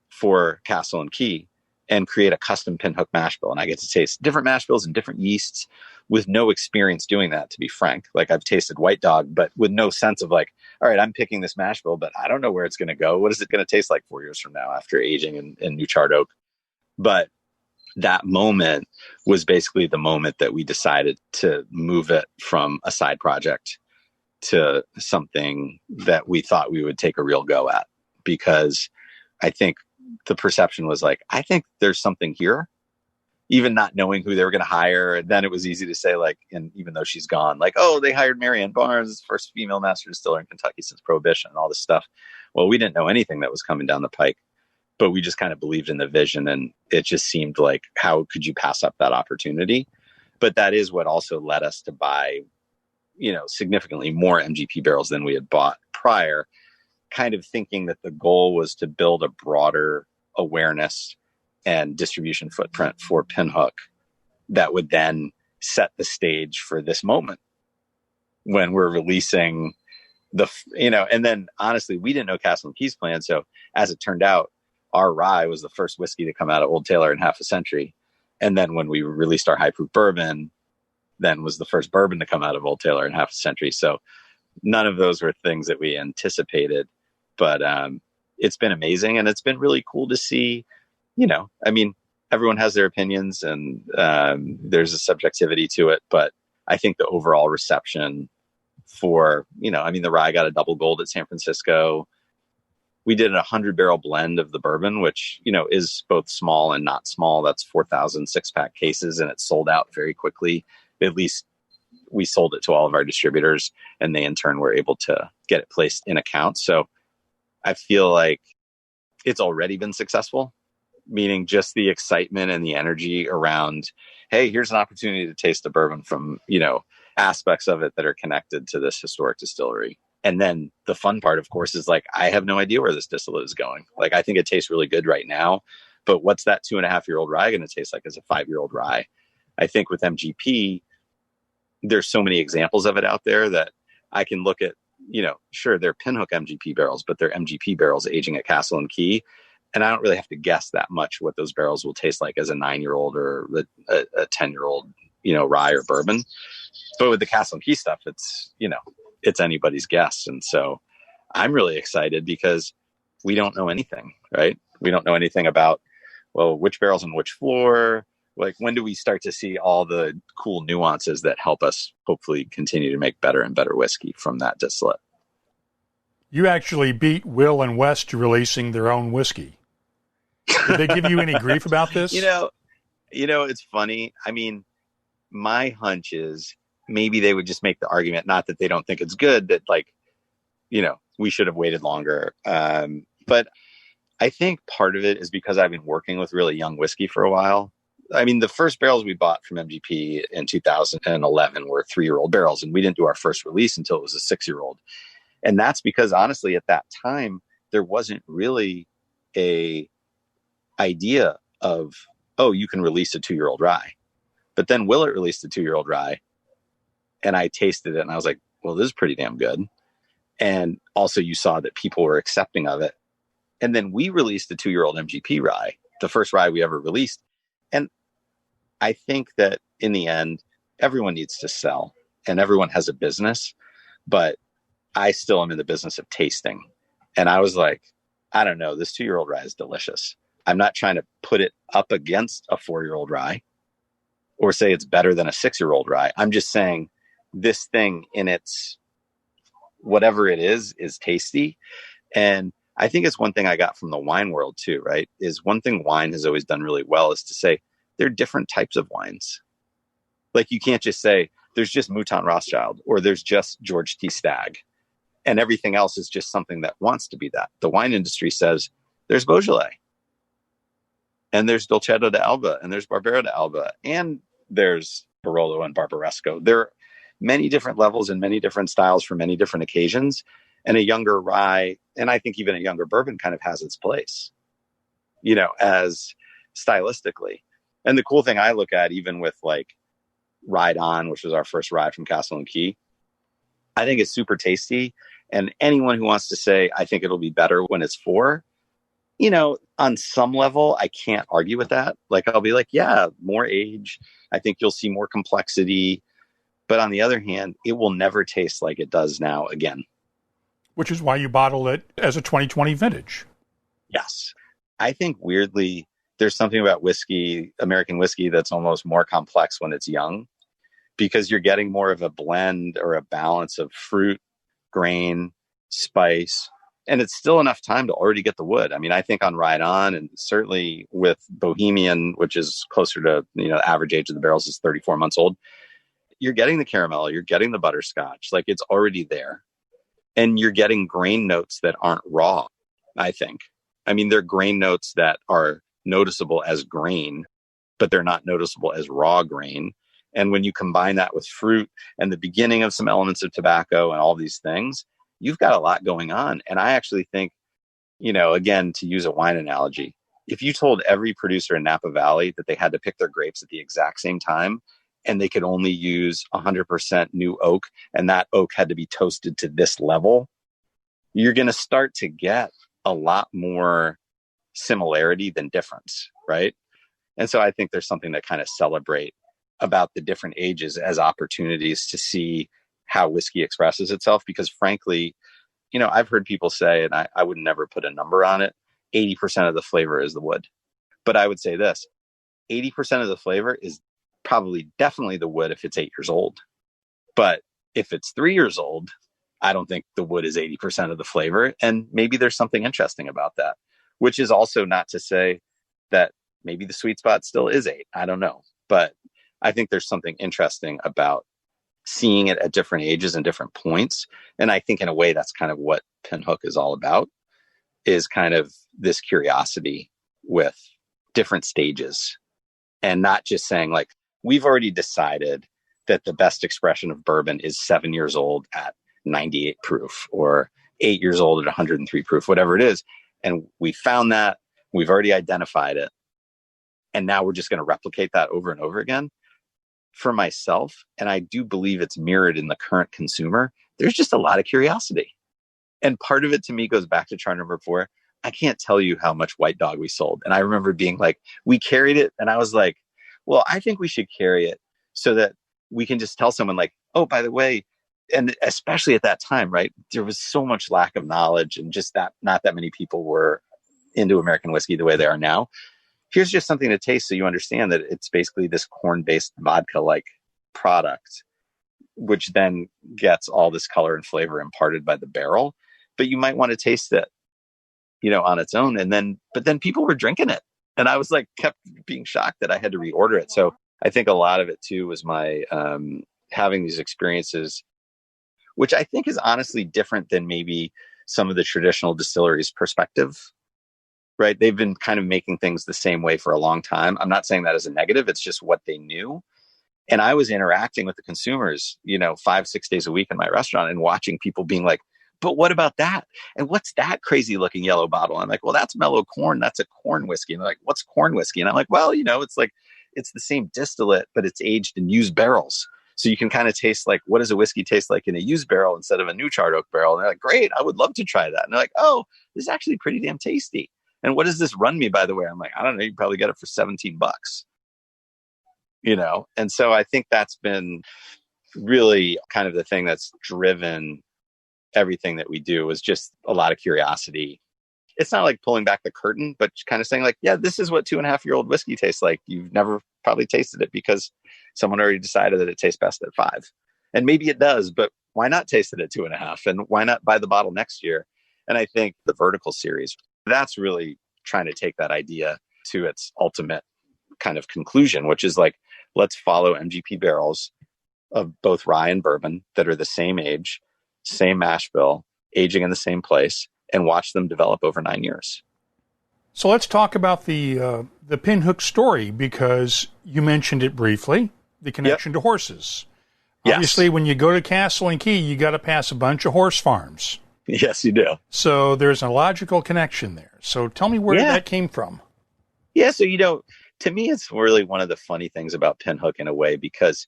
for Castle and Key and create a custom Pinhook mash bill. And I get to taste different mash bills and different yeasts with no experience doing that, to be frank. Like, I've tasted White Dog, but with no sense of like, all right, I'm picking this mash bill, but I don't know where it's going to go. What is it going to taste like 4 years from now after aging in new charred oak? But that moment was basically the moment that we decided to move it from a side project to something that we thought we would take a real go at, because I think the perception was like, I think there's something here, even not knowing who they were going to hire. And then it was easy to say, like, and even though she's gone, like, oh, they hired Marianne Barnes, first female master distiller in Kentucky since Prohibition and all this stuff. Well, we didn't know anything that was coming down the pike. but we just kind of believed in the vision, and it just seemed like, how could you pass up that opportunity? But that is what also led us to buy, significantly more MGP barrels than we had bought prior, kind of thinking that the goal was to build a broader awareness and distribution footprint for Pinhook that would then set the stage for this moment when we're releasing and then honestly, we didn't know Castle and Key's plan. So as it turned out, our rye was the first whiskey to come out of Old Taylor in half a century. And then when we released our high proof bourbon, then was the first bourbon to come out of Old Taylor in half a century. So none of those were things that we anticipated, but it's been amazing. And it's been really cool to see, everyone has their opinions, and there's a subjectivity to it, but I think the overall reception for, the rye got a double gold at San Francisco. We did a 100-barrel blend of the bourbon, which, is both small and not small. That's 4,000 six-pack cases, and it sold out very quickly. At least we sold it to all of our distributors, and they in turn were able to get it placed in accounts. So I feel like it's already been successful, meaning just the excitement and the energy around, hey, here's an opportunity to taste the bourbon from, aspects of it that are connected to this historic distillery. And then the fun part, of course, is like, I have no idea where this distillate is going. Like, I think it tastes really good right now, but what's that 2.5-year-old rye going to taste like as a 5-year-old rye? I think with MGP, there's so many examples of it out there that I can look at, sure, they're Pinhook MGP barrels, but they're MGP barrels aging at Castle and Key. And I don't really have to guess that much what those barrels will taste like as a 9-year-old or a 10-year-old, rye or bourbon. But with the Castle and Key stuff, it's, it's anybody's guess. And so I'm really excited because we don't know anything, right? We don't know anything about, well, which barrel's on which floor. Like, when do we start to see all the cool nuances that help us hopefully continue to make better and better whiskey from that distillate? You actually beat Will and Wes to releasing their own whiskey. Did they give you any grief about this? It's funny. I mean, my hunch is maybe they would just make the argument, not that they don't think it's good, that we should have waited longer. But I think part of it is because I've been working with really young whiskey for a while. I mean, the first barrels we bought from MGP in 2011 were 3-year-old barrels, and we didn't do our first release until it was a 6-year-old. And that's because honestly, at that time, there wasn't really a idea of, oh, you can release a 2-year-old rye. But then Willett released a 2-year-old rye, and I tasted it, and I was like, well, this is pretty damn good. And also you saw that people were accepting of it. And then we released a 2-year-old MGP rye, the first rye we ever released. And I think that in the end, everyone needs to sell and everyone has a business, but I still am in the business of tasting. And I was like, I don't know, this 2-year-old rye is delicious. I'm not trying to put it up against a 4-year-old rye or say it's better than a 6-year-old rye. I'm just saying this thing in its whatever it is tasty. And I think it's one thing I got from the wine world too, right? Is one thing wine has always done really well is to say there are different types of wines. Like, you can't just say there's just Mouton Rothschild or there's just George T. Stagg and everything else is just something that wants to be that. The wine industry says there's Beaujolais and there's Dolcetto d'Alba and there's Barbera d'Alba and there's Barolo and Barbaresco. There are many different levels and many different styles for many different occasions. And a younger rye, and I think even a younger bourbon, kind of has its place, as stylistically. And the cool thing I look at, even with like Ride On, which was our first rye from Castle and Key, I think it's super tasty. And anyone who wants to say, I think it'll be better when it's 4, on some level, I can't argue with that. Like, I'll be like, yeah, more age. I think you'll see more complexity. But on the other hand, it will never taste like it does now again. Which is why you bottle it as a 2020 vintage. Yes. I think weirdly, there's something about whiskey, American whiskey, that's almost more complex when it's young, because you're getting more of a blend or a balance of fruit, grain, spice, and it's still enough time to already get the wood. I mean, I think on Ride On, and certainly with Bohemian, which is closer to, the average age of the barrels is 34 months old, you're getting the caramel, you're getting the butterscotch, like it's already there. And you're getting grain notes that aren't raw, I think. I mean, they're grain notes that are noticeable as grain, but they're not noticeable as raw grain. And when you combine that with fruit and the beginning of some elements of tobacco and all these things, you've got a lot going on. And I actually think, again, to use a wine analogy, if you told every producer in Napa Valley that they had to pick their grapes at the exact same time and they could only use 100% new oak and that oak had to be toasted to this level, you're going to start to get a lot more similarity than difference, right? And so I think there's something to kind of celebrate about the different ages as opportunities to see how whiskey expresses itself. Because frankly, I've heard people say, and I would never put a number on it, 80% of the flavor is the wood. But I would say this, 80% of the flavor is probably definitely the wood if it's 8 years old. But if it's 3 years old, I don't think the wood is 80% of the flavor. And maybe there's something interesting about that, which is also not to say that maybe the sweet spot still is 8. I don't know. But I think there's something interesting about seeing it at different ages and different points. And I think in a way, that's kind of what Pinhook is all about, is kind of this curiosity with different stages and not just saying like, we've already decided that the best expression of bourbon is 7 years old at 98 proof or 8 years old at 103 proof, whatever it is. And we found that, we've already identified it. And now we're just going to replicate that over and over again. For myself, and I do believe it's mirrored in the current consumer, there's just a lot of curiosity. And part of it to me goes back to Char No. 4. I can't tell you how much White Dog we sold. And I remember being like, we carried it. And I was like, well, I think we should carry it so that we can just tell someone like, oh, by the way, and especially at that time, right, there was so much lack of knowledge and just that not that many people were into American whiskey the way they are now. Here's just something to taste so you understand that it's basically this corn-based vodka-like product, which then gets all this color and flavor imparted by the barrel. But you might want to taste it, on its own. But then people were drinking it. And I was like, kept being shocked that I had to reorder it. So I think a lot of it too was my having these experiences, which I think is honestly different than maybe some of the traditional distilleries' perspective. Right. They've been kind of making things the same way for a long time. I'm not saying that as a negative. It's just what they knew. And I was interacting with the consumers, 5-6 days a week in my restaurant and watching people being like, but what about that? And what's that crazy looking yellow bottle? I'm like, well, that's mellow corn. That's a corn whiskey. And they're like, what's corn whiskey? And I'm like, well, it's the same distillate, but it's aged in used barrels. So you can kind of taste like, what does a whiskey taste like in a used barrel instead of a new charred oak barrel? And they're like, great, I would love to try that. And they're like, oh, this is actually pretty damn tasty. And what does this run me, by the way? I'm like, I don't know, you probably get it for $17, And so I think that's been really kind of the thing that's driven everything that we do, is just a lot of curiosity. It's not like pulling back the curtain, but kind of saying like, yeah, this is what 2.5-year-old whiskey tastes like. You've never probably tasted it because someone already decided that it tastes best at 5. And maybe it does, but why not taste it at 2.5? And why not buy the bottle next year? And I think the vertical series, that's really trying to take that idea to its ultimate kind of conclusion, which is like, let's follow MGP barrels of both rye and bourbon that are the same age, same mash bill, aging in the same place, and watch them develop over 9 years. So let's talk about the Pinhook story, because you mentioned it briefly, the connection to horses. Yes. Obviously, when you go to Castle and Key, you got to pass a bunch of horse farms. Yes, you do. So there's a logical connection there. So tell me where that came from. Yeah, so, to me, it's really one of the funny things about Pinhook in a way, because,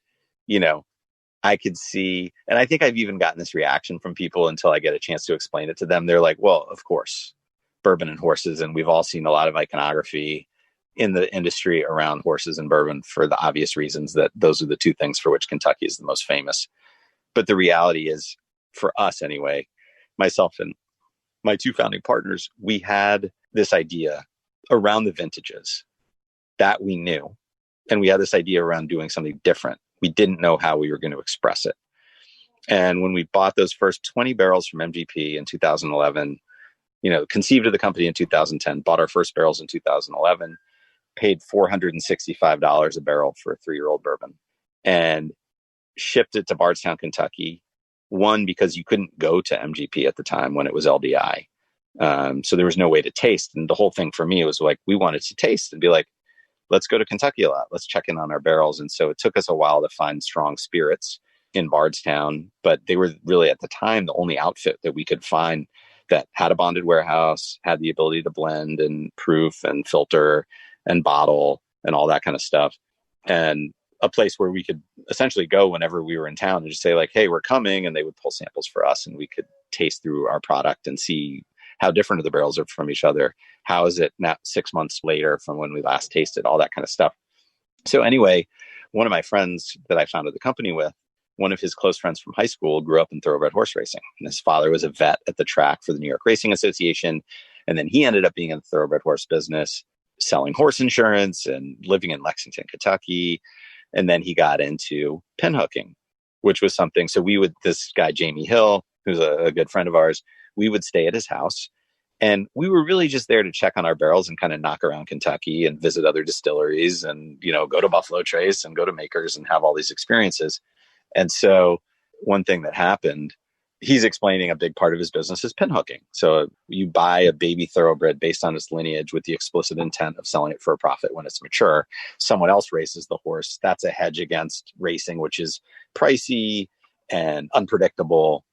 I could see, and I think I've even gotten this reaction from people until I get a chance to explain it to them. They're like, well, of course, bourbon and horses. And we've all seen a lot of iconography in the industry around horses and bourbon for the obvious reasons that those are the two things for which Kentucky is the most famous. But the reality is, for us anyway, myself and my two founding partners, we had this idea around the vintages that we knew. And we had this idea around doing something different. We didn't know how we were going to express it. And when we bought those first 20 barrels from MGP in 2011, conceived of the company in 2010, bought our first barrels in 2011, paid $465 a barrel for a 3-year-old bourbon, and shipped it to Bardstown, Kentucky. One, because you couldn't go to MGP at the time when it was LDI. So there was no way to taste. And the whole thing for me was like, we wanted to taste and be like, let's go to Kentucky a lot. Let's check in on our barrels. And so it took us a while to find strong spirits in Bardstown, but they were really at the time the only outfit that we could find that had a bonded warehouse, had the ability to blend and proof and filter and bottle and all that kind of stuff. And a place where we could essentially go whenever we were in town and just say like, hey, we're coming. And they would pull samples for us and we could taste through our product and see how different the barrels are from each other. How is it now 6 months later from when we last tasted, all that kind of stuff. So anyway, one of my friends that I founded the company with, one of his close friends from high school grew up in thoroughbred horse racing. And his father was a vet at the track for the New York Racing Association. And then he ended up being in the thoroughbred horse business, selling horse insurance and living in Lexington, Kentucky. And then he got into pinhooking, which was something. So this guy, Jamie Hill, who's a good friend of ours, we would stay at his house. And we were really just there to check on our barrels and kind of knock around Kentucky and visit other distilleries and, go to Buffalo Trace and go to Makers and have all these experiences. And so one thing that happened, he's explaining a big part of his business is pinhooking. So you buy a baby thoroughbred based on its lineage with the explicit intent of selling it for a profit when it's mature. Someone else races the horse. That's a hedge against racing, which is pricey and unpredictable.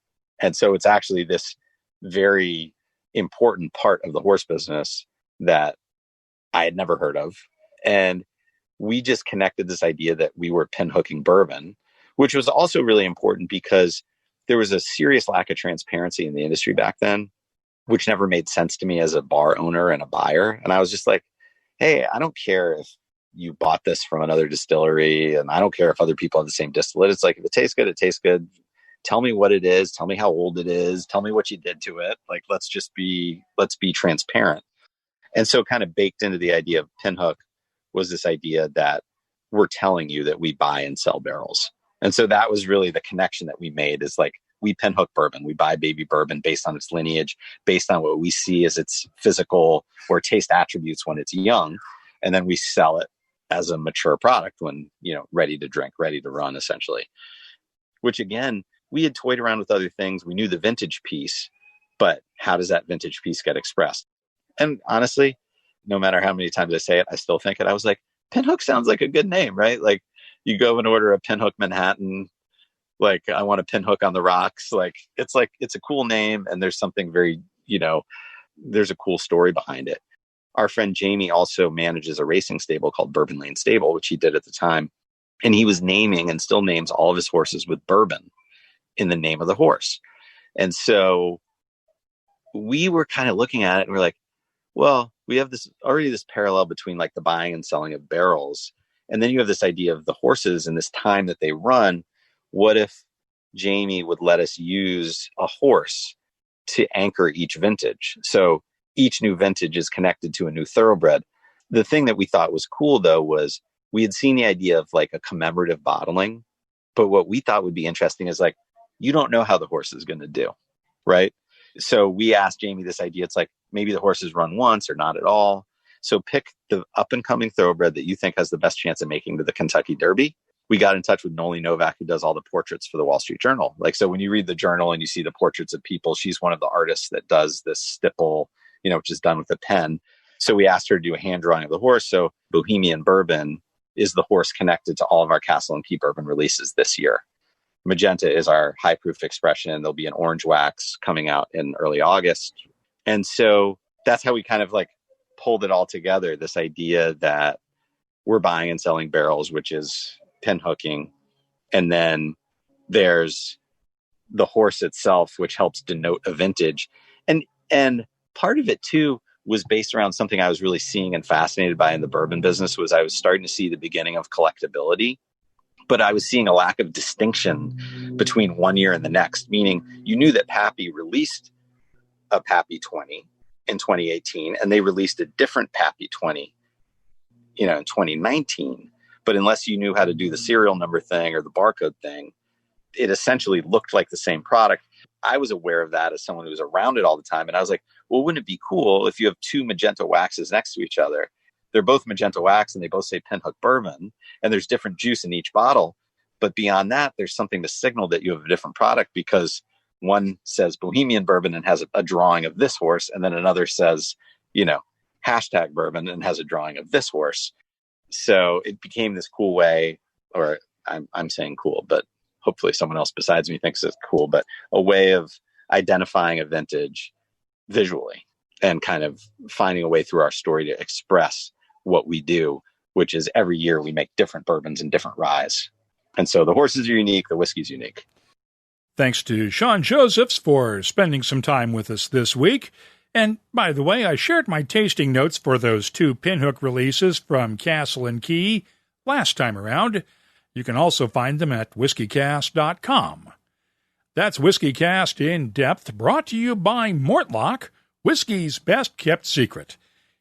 And so it's actually this very important part of the horse business that I had never heard of. And we just connected this idea that we were pinhooking bourbon, which was also really important because there was a serious lack of transparency in the industry back then, which never made sense to me as a bar owner and a buyer. And I was just like, hey, I don't care if you bought this from another distillery, and I don't care if other people have the same distillate. It's like, if it tastes good, it tastes good. Tell me what it is. Tell me how old it is. Tell me what you did to it. Like, let's be transparent. And so kind of baked into the idea of Pinhook was this idea that we're telling you that we buy and sell barrels. And so that was really the connection that we made, is like, we pinhook bourbon. We buy baby bourbon based on its lineage, based on what we see as its physical or taste attributes when it's young. And then we sell it as a mature product when, ready to drink, ready to run, essentially. Which again, we had toyed around with other things. We knew the vintage piece, but how does that vintage piece get expressed? And honestly, no matter how many times I say it, I still think it. I was like, Pinhook sounds like a good name, right? Like, you go and order a Pinhook Manhattan, like, I want a Pinhook on the rocks. It's a cool name. And there's something very, there's a cool story behind it. Our friend Jamie also manages a racing stable called Bourbon Lane Stable, which he did at the time. And he was naming and still names all of his horses with bourbon in the name of the horse. And so we were kind of looking at it and we're like, well, we have this parallel between like the buying and selling of barrels. And then you have this idea of the horses and this time that they run. What if Jamie would let us use a horse to anchor each vintage? So each new vintage is connected to a new thoroughbred. The thing that we thought was cool, though, was we had seen the idea of like a commemorative bottling. But what we thought would be interesting is like, you don't know how the horse is going to do, right? So we asked Jamie this idea. It's like, maybe the horses run once or not at all. So pick the up and coming thoroughbred that you think has the best chance of making to the Kentucky Derby. We got in touch with Noli Novak, who does all the portraits for the Wall Street Journal. Like, so when you read the journal and you see the portraits of people, she's one of the artists that does this stipple, which is done with a pen. So we asked her to do a hand drawing of the horse. So Bohemian Bourbon is the horse connected to all of our Castle and Key bourbon releases this year. Magenta is our high proof expression. There'll be an orange wax coming out in early August. And so that's how we kind of like pulled it all together. This idea that we're buying and selling barrels, which is pinhooking. And then there's the horse itself, which helps denote a vintage. And part of it too was based around something I was really seeing and fascinated by in the bourbon business. Was I was starting to see the beginning of collectability, but I was seeing a lack of distinction between one year and the next, meaning you knew that Pappy released a Pappy 20 in 2018, and they released a different Pappy 20, in 2019. But unless you knew how to do the serial number thing or the barcode thing, it essentially looked like the same product. I was aware of that as someone who was around it all the time. And I was like, well, wouldn't it be cool if you have two magenta waxes next to each other? They're both magenta wax and they both say Pinhook Bourbon, and there's different juice in each bottle. But beyond that, there's something to signal that you have a different product, because one says Bohemian bourbon and has a drawing of this horse, and then another says, hashtag bourbon and has a drawing of this horse. So it became this cool way, or I'm saying cool, but hopefully someone else besides me thinks it's cool, but a way of identifying a vintage visually and kind of finding a way through our story to express what we do, which is every year we make different bourbons and different ryes. And so the horses are unique, the whiskey's unique. Thanks to Sean Josephs for spending some time with us this week. And by the way, I shared my tasting notes for those 2 Pinhook releases from Castle and Key last time around. You can also find them at whiskycast.com. That's Whiskycast in Depth, brought to you by Mortlock, whiskey's best-kept secret.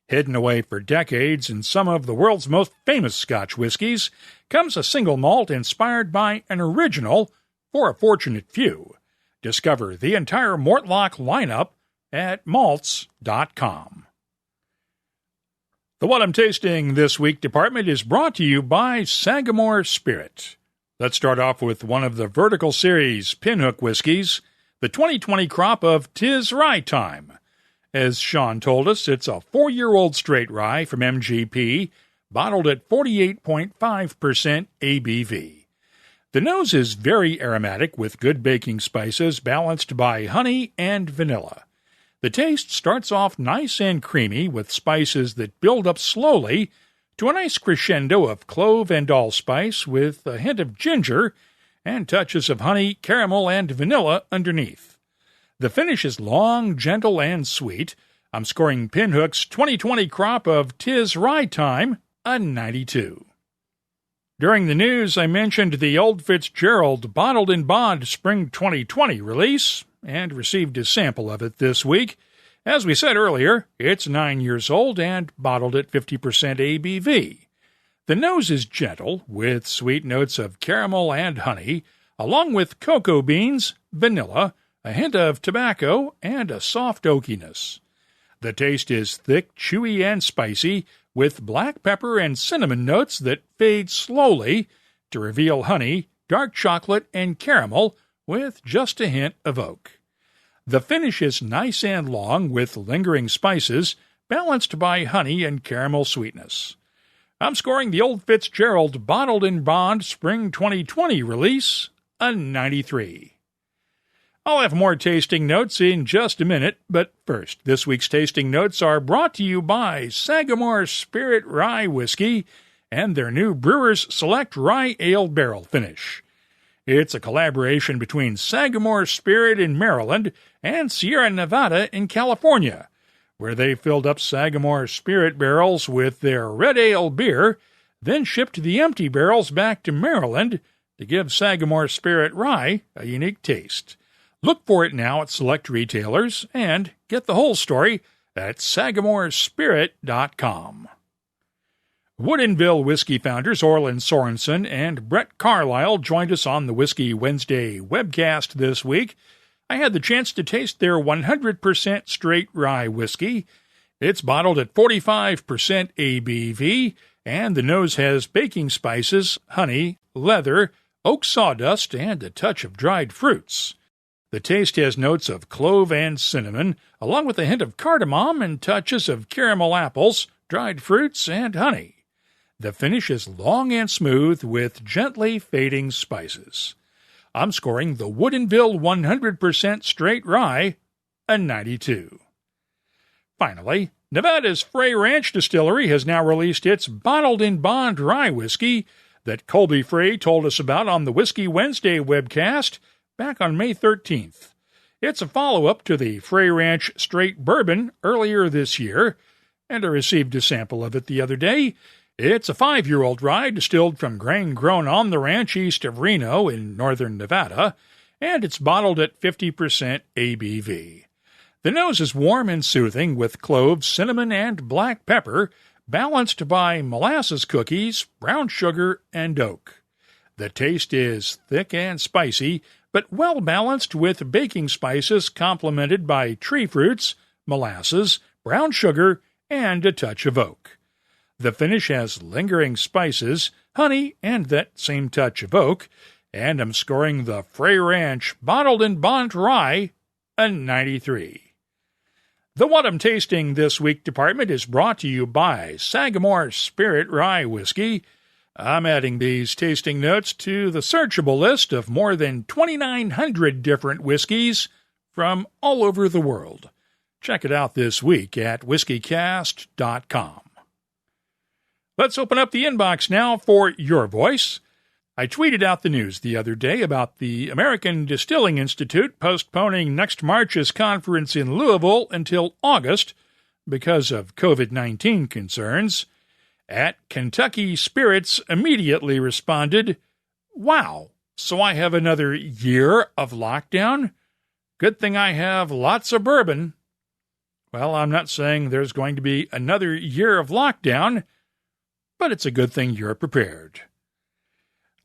Hidden away for decades in some of the world's most famous Scotch whiskies comes a single malt inspired by an original for a fortunate few. Discover the entire Mortlock lineup at malts.com. The What I'm Tasting This Week department is brought to you by Sagamore Spirit. Let's start off with one of the Vertical Series Pinhook whiskies, the 2020 crop of 'Tis Rye Time. As Sean told us, it's a 4-year-old straight rye from MGP, bottled at 48.5% ABV. The nose is very aromatic with good baking spices balanced by honey and vanilla. The taste starts off nice and creamy with spices that build up slowly to a nice crescendo of clove and allspice with a hint of ginger and touches of honey, caramel, and vanilla underneath. The finish is long, gentle, and sweet. I'm scoring Pinhook's 2020 crop of 'Tis Rye Time a 92. During the news, I mentioned the Old Fitzgerald Bottled in Bond Spring 2020 release and received a sample of it this week. As we said earlier, it's 9 years old and bottled at 50% ABV. The nose is gentle, with sweet notes of caramel and honey, along with cocoa beans, vanilla, a hint of tobacco, and a soft oakiness. The taste is thick, chewy, and spicy, with black pepper and cinnamon notes that fade slowly to reveal honey, dark chocolate, and caramel, with just a hint of oak. The finish is nice and long with lingering spices, balanced by honey and caramel sweetness. I'm scoring the Old Fitzgerald Bottled in Bond Spring 2020 release a 93. I'll have more tasting notes in just a minute, but first, this week's tasting notes are brought to you by Sagamore Spirit Rye Whiskey and their new Brewer's Select Rye Ale Barrel Finish. It's a collaboration between Sagamore Spirit in Maryland and Sierra Nevada in California, where they filled up Sagamore Spirit barrels with their red ale beer, then shipped the empty barrels back to Maryland to give Sagamore Spirit Rye a unique taste. Look for it now at select retailers and get the whole story at sagamorespirit.com. Woodinville Whiskey founders Orland Sorensen and Brett Carlisle joined us on the Whiskey Wednesday webcast this week. I had the chance to taste their 100% straight rye whiskey. It's bottled at 45% ABV, and the nose has baking spices, honey, leather, oak sawdust, and a touch of dried fruits. The taste has notes of clove and cinnamon, along with a hint of cardamom and touches of caramel apples, dried fruits, and honey. The finish is long and smooth with gently fading spices. I'm scoring the Woodinville 100% straight rye a 92. Finally, Nevada's Frey Ranch Distillery has now released its Bottled in Bond rye whiskey that Colby Frey told us about on the Whiskey Wednesday webcast back on May 13th. It's a follow-up to the Frey Ranch Straight Bourbon earlier this year, and I received a sample of it the other day. It's a 5-year-old rye distilled from grain grown on the ranch east of Reno in northern Nevada, and it's bottled at 50% ABV. The nose is warm and soothing with cloves, cinnamon, and black pepper, balanced by molasses cookies, brown sugar, and oak. The taste is thick and spicy, but well balanced with baking spices complemented by tree fruits, molasses, brown sugar, and a touch of oak. The finish has lingering spices, honey, and that same touch of oak, and I'm scoring the Frey Ranch Bottled in Bond Rye a 93. The What I'm Tasting This Week department is brought to you by Sagamore Spirit Rye Whiskey. I'm adding these tasting notes to the searchable list of more than 2,900 different whiskeys from all over the world. Check it out this week at whiskycast.com. Let's open up the inbox now for your voice. I tweeted out the news the other day about the American Distilling Institute postponing next March's conference in Louisville until August because of COVID-19 concerns. At Kentucky Spirits immediately responded, "Wow, so I have another year of lockdown? Good thing I have lots of bourbon." Well, I'm not saying there's going to be another year of lockdown, but it's a good thing you're prepared.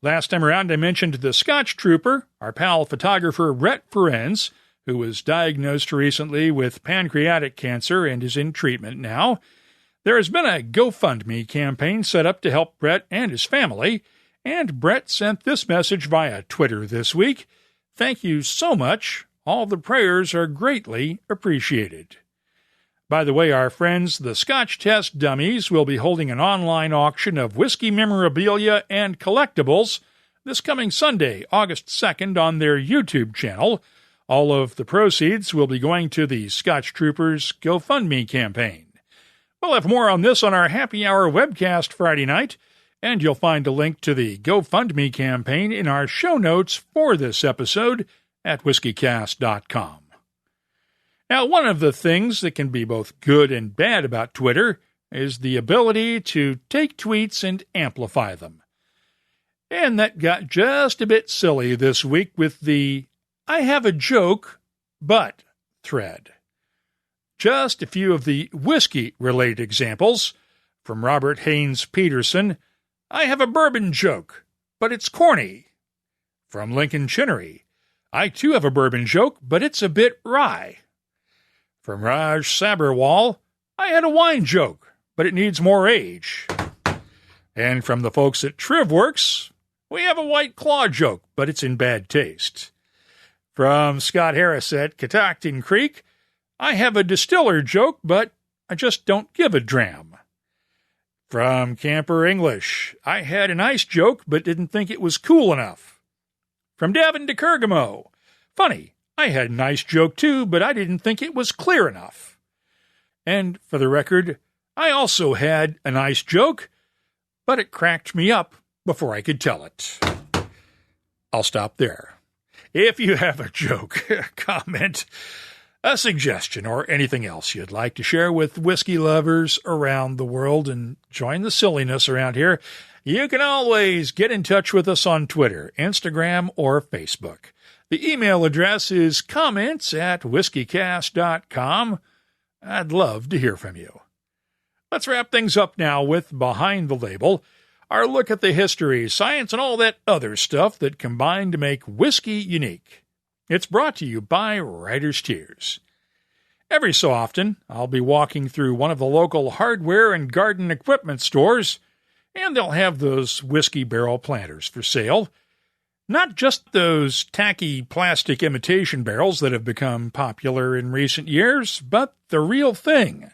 Last time around, I mentioned the Scotch trooper, our pal photographer Brett Ferenz, who was diagnosed recently with pancreatic cancer and is in treatment now. There has been a GoFundMe campaign set up to help Brett and his family, and Brett sent this message via Twitter this week. "Thank you so much. All the prayers are greatly appreciated." By the way, our friends, the Scotch Test Dummies, will be holding an online auction of whiskey memorabilia and collectibles this coming Sunday, August 2nd, on their YouTube channel. All of the proceeds will be going to the Scotch Troopers GoFundMe campaign. We'll have more on this on our Happy Hour webcast Friday night, and you'll find a link to the GoFundMe campaign in our show notes for this episode at whiskycast.com. Now, one of the things that can be both good and bad about Twitter is the ability to take tweets and amplify them. And that got just a bit silly this week with the "I have a joke, but" thread. Just a few of the whiskey-related examples. From Robert Haynes Peterson, "I have a bourbon joke, but it's corny." From Lincoln Chinnery, "I too have a bourbon joke, but it's a bit wry." From Raj Saberwal, "I had a wine joke, but it needs more age." And from the folks at TrivWorks, "We have a White Claw joke, but it's in bad taste." From Scott Harris at Catoctin Creek, "I have a distiller joke, but I just don't give a dram." From Camper English, "I had an ice joke, but didn't think it was cool enough." From Davin de Kergamo, "Funny, I had an ice joke too, but I didn't think it was clear enough." And for the record, I also had an ice joke, but it cracked me up before I could tell it. I'll stop there. If you have a joke, a comment, a suggestion, or anything else you'd like to share with whiskey lovers around the world and join the silliness around here, you can always get in touch with us on Twitter, Instagram, or Facebook. The email address is comments@whiskycast.com. I'd love to hear from you. Let's wrap things up now with Behind the Label, our look at the history, science, and all that other stuff that combine to make whiskey unique. It's brought to you by Writer's Tears. Every so often, I'll be walking through one of the local hardware and garden equipment stores, and they'll have those whiskey barrel planters for sale. Not just those tacky plastic imitation barrels that have become popular in recent years, but the real thing.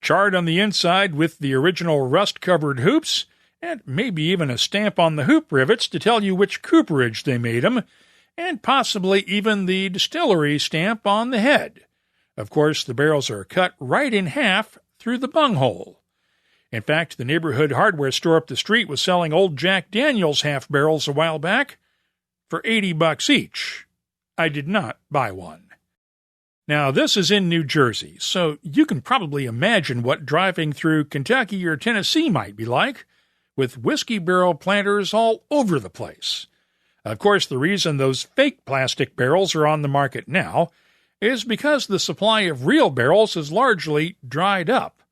Charred on the inside with the original rust-covered hoops, and maybe even a stamp on the hoop rivets to tell you which cooperage they made them, and possibly even the distillery stamp on the head. Of course, the barrels are cut right in half through the bunghole. In fact, the neighborhood hardware store up the street was selling old Jack Daniels half barrels a while back for $80 each. I did not buy one. Now, this is in New Jersey, so you can probably imagine what driving through Kentucky or Tennessee might be like, with whiskey barrel planters all over the place. Of course, the reason those fake plastic barrels are on the market now is because the supply of real barrels is largely dried up.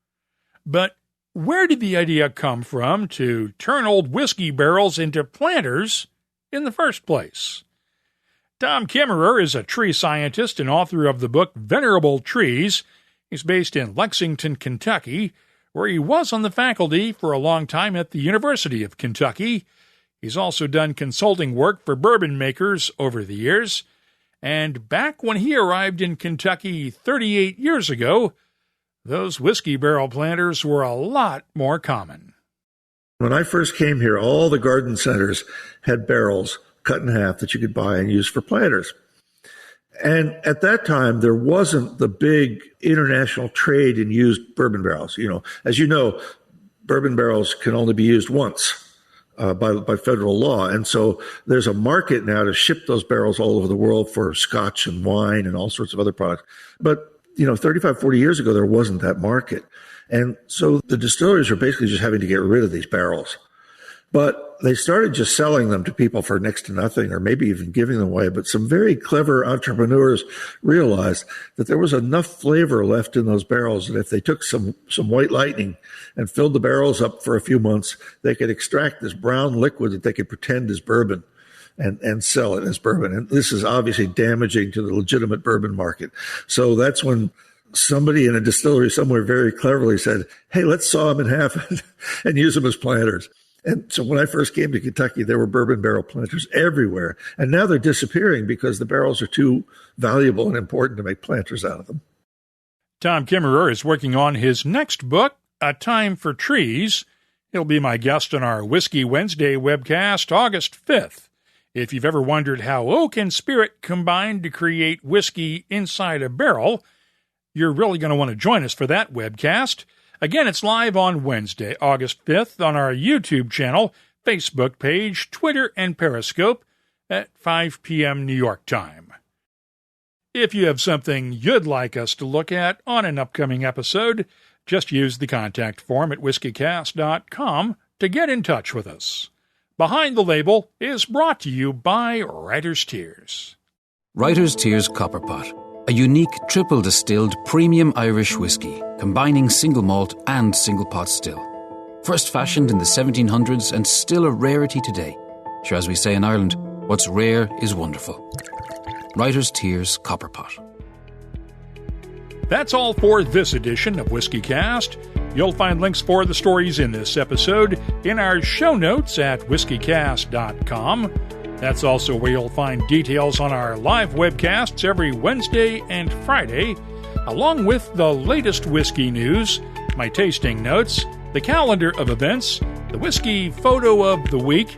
But where did the idea come from to turn old whiskey barrels into planters in the first place? Tom Kimmerer is a tree scientist and author of the book Venerable Trees. He's based in Lexington, Kentucky, where he was on the faculty for a long time at the University of Kentucky. He's also done consulting work for bourbon makers over the years. And back when he arrived in Kentucky 38 years ago, those whiskey barrel planters were a lot more common. When I first came here, all the garden centers had barrels cut in half that you could buy and use for planters. And at that time, there wasn't the big international trade in used bourbon barrels. As you know, bourbon barrels can only be used once by federal law. And so there's a market now to ship those barrels all over the world for scotch and wine and all sorts of other products. But 35, 40 years ago, there wasn't that market. And so the distilleries are basically just having to get rid of these barrels. But they started just selling them to people for next to nothing, or maybe even giving them away. But some very clever entrepreneurs realized that there was enough flavor left in those barrels that if they took some white lightning and filled the barrels up for a few months, they could extract this brown liquid that they could pretend is bourbon and sell it as bourbon. And this is obviously damaging to the legitimate bourbon market. So that's when somebody in a distillery somewhere very cleverly said, hey, let's saw them in half and use them as planters. And so when I first came to Kentucky, there were bourbon barrel planters everywhere. And now they're disappearing because the barrels are too valuable and important to make planters out of them. Tom Kimmerer is working on his next book, A Time for Trees. He'll be my guest on our Whiskey Wednesday webcast August 5th. If you've ever wondered how oak and spirit combine to create whiskey inside a barrel, you're really going to want to join us for that webcast. Again, it's live on Wednesday, August 5th, on our YouTube channel, Facebook page, Twitter, and Periscope at 5 p.m. New York time. If you have something you'd like us to look at on an upcoming episode, just use the contact form at whiskycast.com to get in touch with us. Behind the Label is brought to you by Writer's Tears. Writer's Tears Copperpot, a unique triple distilled premium Irish whiskey, combining single malt and single pot still. First fashioned in the 1700s and still a rarity today. Sure, as we say in Ireland, what's rare is wonderful. Writer's Tears Copperpot. That's all for this edition of Whiskey Cast. You'll find links for the stories in this episode in our show notes at whiskycast.com. That's also where you'll find details on our live webcasts every Wednesday and Friday, along with the latest whiskey news, my tasting notes, the calendar of events, the whiskey photo of the week,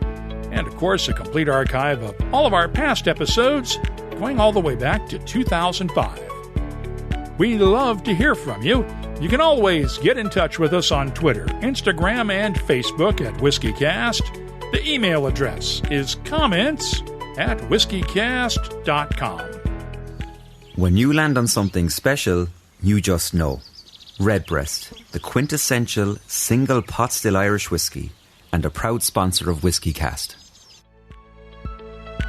and of course a complete archive of all of our past episodes going all the way back to 2005. We love to hear from you. You can always get in touch with us on Twitter, Instagram, and Facebook at WhiskeyCast. The email address is comments@whiskycast.com. When you land on something special, you just know. Redbreast, the quintessential single pot still Irish whiskey, and a proud sponsor of WhiskeyCast.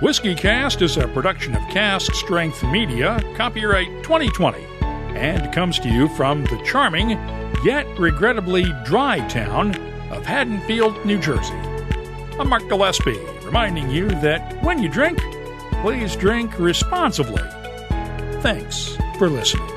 WhiskeyCast is a production of Cask Strength Media, copyright 2020, and comes to you from the charming, yet regrettably dry town of Haddonfield, New Jersey. I'm Mark Gillespie, reminding you that when you drink, please drink responsibly. Thanks for listening.